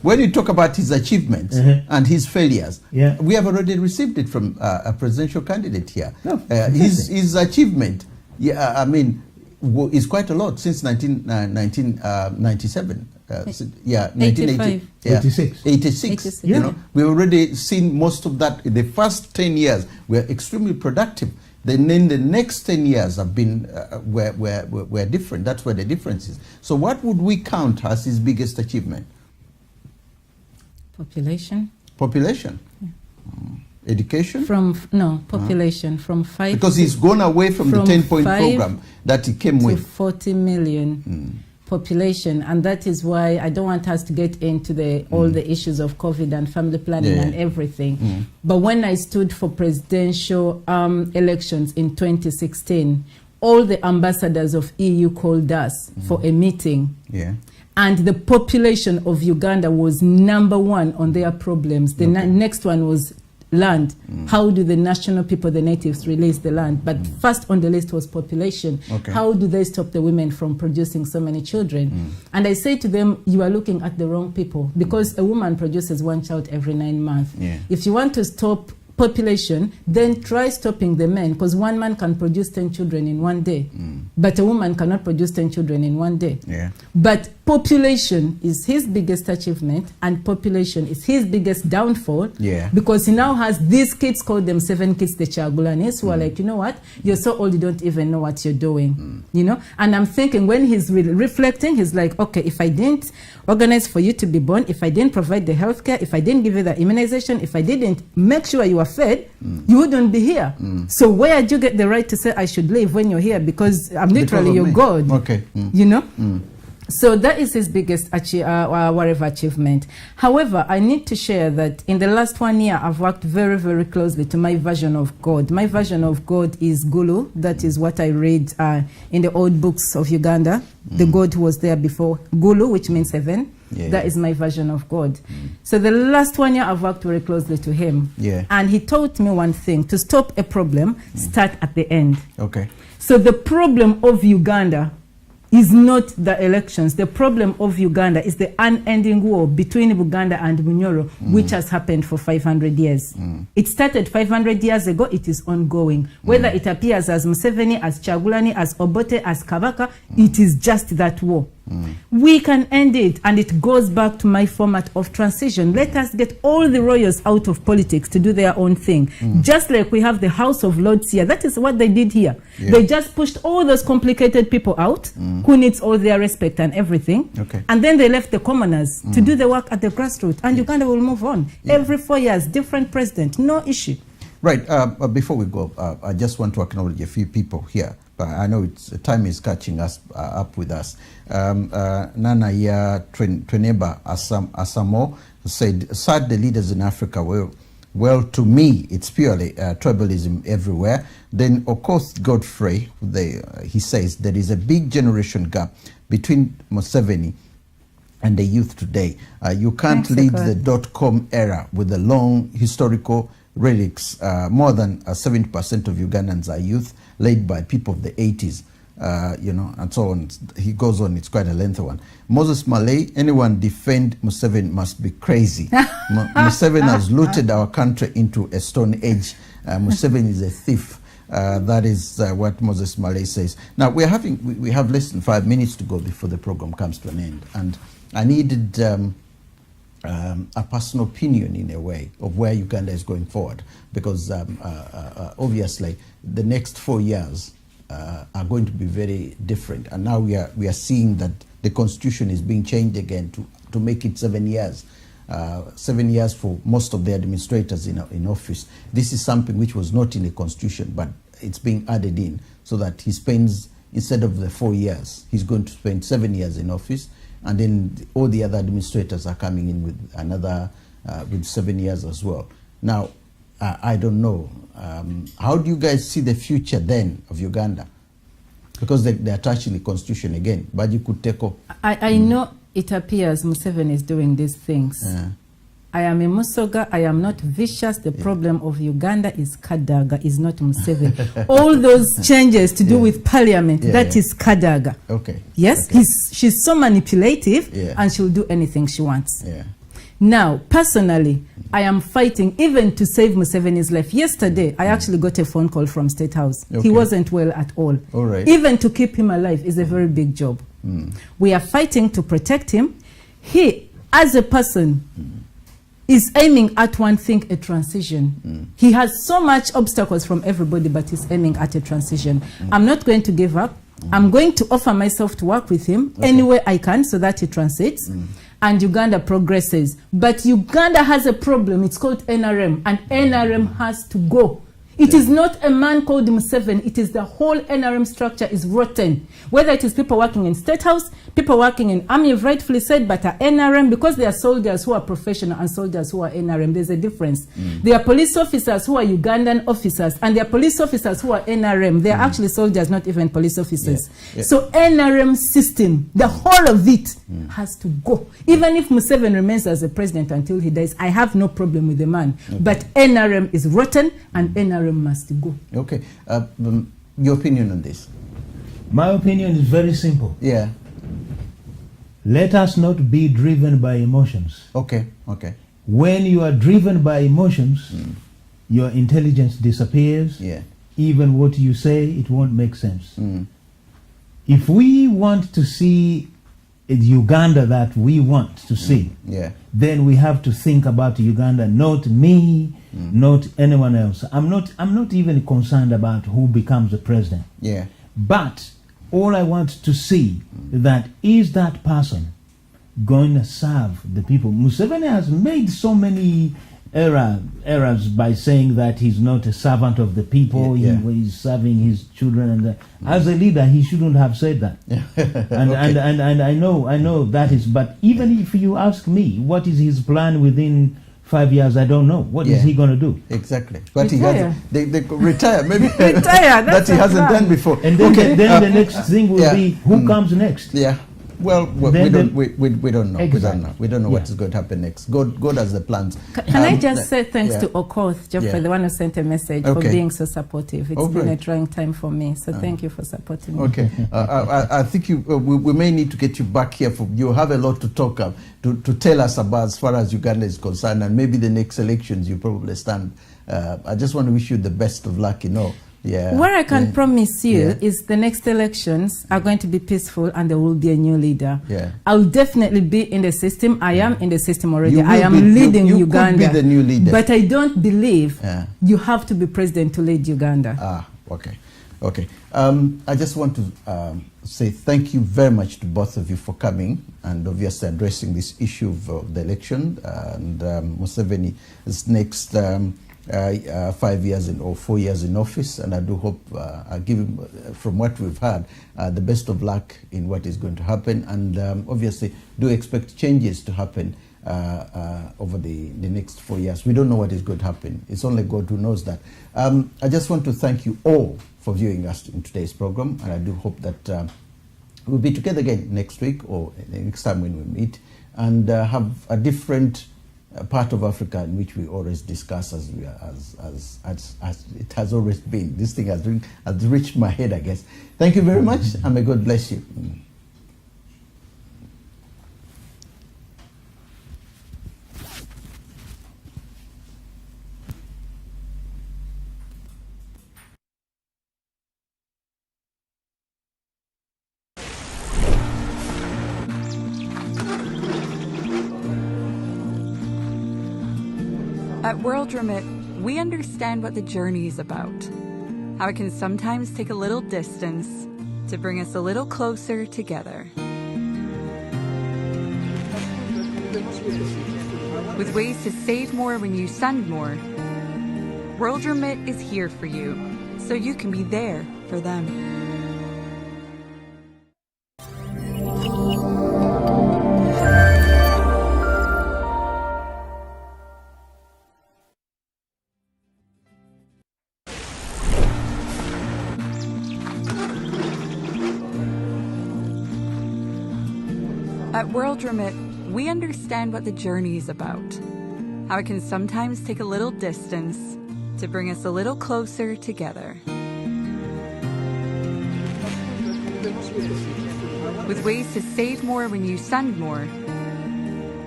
When you talk about his achievements and his failures, we have already received it from a presidential candidate here. His achievement, is quite a lot since 1997. 1980. 86. 86. Yeah. You know, we've already seen most of that. In the first 10 years, we're extremely productive. Then in the next 10 years have been were different. That's where the difference is. So what would we count as his biggest achievement? Population. Population. Yeah. Education? Population from 5. Because he's gone away from the 10-point program that he came with. 40 million population, and that is why I don't want us to get into all the issues of COVID and family planning and everything. But when I stood for presidential elections in 2016, all the ambassadors of EU called us for a meeting. Yeah. And the population of Uganda was #1 on their problems. The next one was land. How do the national people, the natives, release the land? But first on the list was population. How do they stop the women from producing so many children? And I say to them, you are looking at the wrong people, because a woman produces 1 child every 9 months. If you want to stop population, then try stopping the men, because one man can produce 10 children in 1 day, but a woman cannot produce 10 children in 1 day. But population is his biggest achievement, and population is his biggest downfall, because he now has these kids, called them 7 kids, the Chagulanis, who are like, you know what, you're so old you don't even know what you're doing, you know. And I'm thinking, when he's reflecting, he's like, okay, if I didn't organize for you to be born, if I didn't provide the healthcare, if I didn't give you the immunization, if I didn't make sure you are fed, you wouldn't be here. So where do you get the right to say I should leave when you're here? Because I'm literally your God. You know? So that is his biggest achievement. However, I need to share that in the last 1 year, I've worked very, very closely to my version of God. My version of God is Gulu. That is what I read in the old books of Uganda. The God who was there before. Gulu, which means heaven. That is my version of God. So the last 1 year, I've worked very closely to him. And he taught me one thing: to stop a problem, start at the end. So the problem of Uganda is not the elections. The problem of Uganda is the unending war between Buganda and Bunyoro, which has happened for 500 years. It started 500 years ago. It is ongoing. Whether it appears as Museveni, as Chagulani, as Obote, as Kabaka, it is just that war. We can end it, and it goes back to my format of transition. Let us get all the royals out of politics to do their own thing. Just like we have the House of Lords here. That is what they did here. They just pushed all those complicated people out, who needs all their respect and everything. And then they left the commoners to do the work at the grassroots. And Uganda will move on. Every 4 years, different president, no issue. Right. Before we go, I just want to acknowledge a few people here. I know time is catching us up with us. Nana Ya Tweneba Asamo said, sad the leaders in Africa well, to me, it's purely tribalism everywhere. Then Okoth Godfrey, he says, there is a big generation gap between Museveni and the youth today. You can't lead the .com era with the long historical relics. More than 70% of Ugandans are youth, led by people of the 80s, you know, and so on. He goes on, it's quite a lengthy one. Moses Malay, anyone defend Museveni must be crazy. Museveni has looted our country into a stone age. Museveni is a thief. That is what Moses Malay says. Now, we have less than 5 minutes to go before the program comes to an end. And I needed a personal opinion, in a way, of where Uganda is going forward, because obviously the next 4 years are going to be very different, and now we are seeing that the constitution is being changed again to make it 7 years. 7 years for most of the administrators in office. This is something which was not in the constitution, but it's being added in, so that he spends, instead of the 4 years, he's going to spend 7 years in office. And then all the other administrators are coming in with another, with 7 years as well. Now, I don't know. How do you guys see the future then of Uganda? Because they're touching the constitution again. But you could take off. I know it appears Museveni is doing these things. I am a Musoga. I am not vicious. The problem of Uganda is Kadaga, is not Museveni. All those changes to do with parliament, that is Kadaga. Yes, she's so manipulative, and she'll do anything she wants. Now, personally, I am fighting even to save Museveni's life. Yesterday, I actually got a phone call from State House. Okay. He wasn't well at all. All right. Even to keep him alive is a very big job. We are fighting to protect him. He, as a person, is aiming at one thing, a transition. He has so much obstacles from everybody, but he's aiming at a transition. I'm not going to give up. I'm going to offer myself to work with him any way I can so that he transits and Uganda progresses. But Uganda has a problem. It's called NRM, and NRM has to go. It is not a man called Museveni. It is the whole NRM structure is rotten. Whether it is people working in State House, people working in army, you've rightfully said, but are NRM, because there are soldiers who are professional and soldiers who are NRM. There's a difference. There are police officers who are Ugandan officers, and there are police officers who are NRM. They are actually soldiers, not even police officers. So NRM system, the whole of it has to go. Even if Museveni remains as the president until he dies, I have no problem with the man. But NRM is rotten, and NRM must go. Okay. Your opinion on this? My opinion is very simple. Yeah. Let us not be driven by emotions. Okay. Okay. When you are driven by emotions, your intelligence disappears. Yeah. Even what you say, it won't make sense. If we want to see Uganda that we want to see, then we have to think about Uganda, not me, not anyone else. I'm not even concerned about who becomes the president. Yeah. But all I want to see that is that person going to serve the people. Museveni has made so many errors by saying that he's not a servant of the people. He's serving his children, and as a leader, he shouldn't have said that. and I know that is. But even if you ask me, what is his plan within 5 years? I don't know. What is he going to do? Exactly. But retire. They retire, maybe. Retire. That he hasn't done before. And then, then the next thing will be who comes next. Yeah. Well, we don't know. Exactly. We don't know what is going to happen next. God has the plans. Can I just say thanks to Okoth, Geoffrey, the one who sent a message, for being so supportive. It's been a trying time for me, so thank you for supporting me. Okay. I think we may need to get you back here. You have a lot to talk to tell us about as far as Uganda is concerned, and maybe the next elections you probably stand. I just want to wish you the best of luck, What I can promise you is the next elections are going to be peaceful, and there will be a new leader. I'll definitely be in the system. I am in the system already. I am leading Uganda. You could be the new leader. But I don't believe you have to be president to lead Uganda. Okay. Okay. I just want to say thank you very much to both of you for coming and obviously addressing this issue of the election and Museveni's next 5 years or 4 years in office, and I do hope I give him, from what we've heard, the best of luck in what is going to happen, and obviously do expect changes to happen over the next 4 years. We don't know what is going to happen. It's only God who knows that. I just want to thank you all for viewing us in today's program, and I do hope that we'll be together again next week or next time when we meet, and have a different part of Africa in which we always discuss as it has always been. This thing has reached my head, I guess. Thank you very much, and may God bless you. At World Remit, we understand what the journey is about, how it can sometimes take a little distance to bring us a little closer together. With ways to save more when you send more, World Remit is here for you, so you can be there for them. At World Remit, we understand what the journey is about, how it can sometimes take a little distance to bring us a little closer together. With ways to save more when you send more,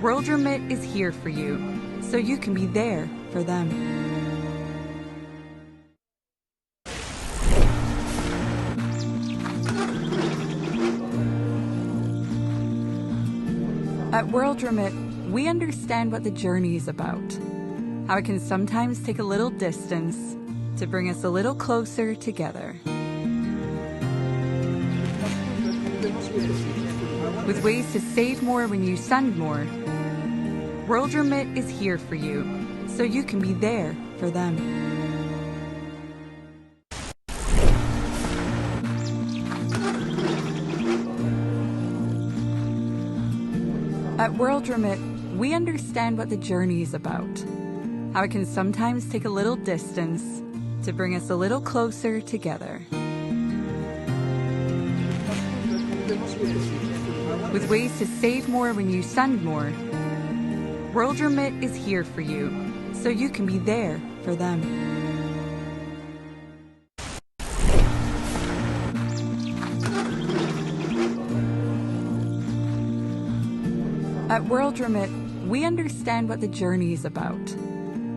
World Remit is here for you, so you can be there for them. At World Remit, we understand what the journey is about, how it can sometimes take a little distance to bring us a little closer together. With ways to save more when you send more, World Remit is here for you, so you can be there for them. At World Remit, we understand what the journey is about, how it can sometimes take a little distance to bring us a little closer together. With ways to save more when you send more, World Remit is here for you, so you can be there for them. At World Remit, we understand what the journey is about,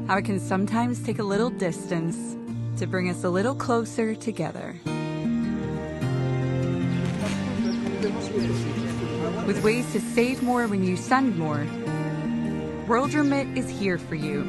how it can sometimes take a little distance to bring us a little closer together. With ways to save more when you send more, World Remit is here for you,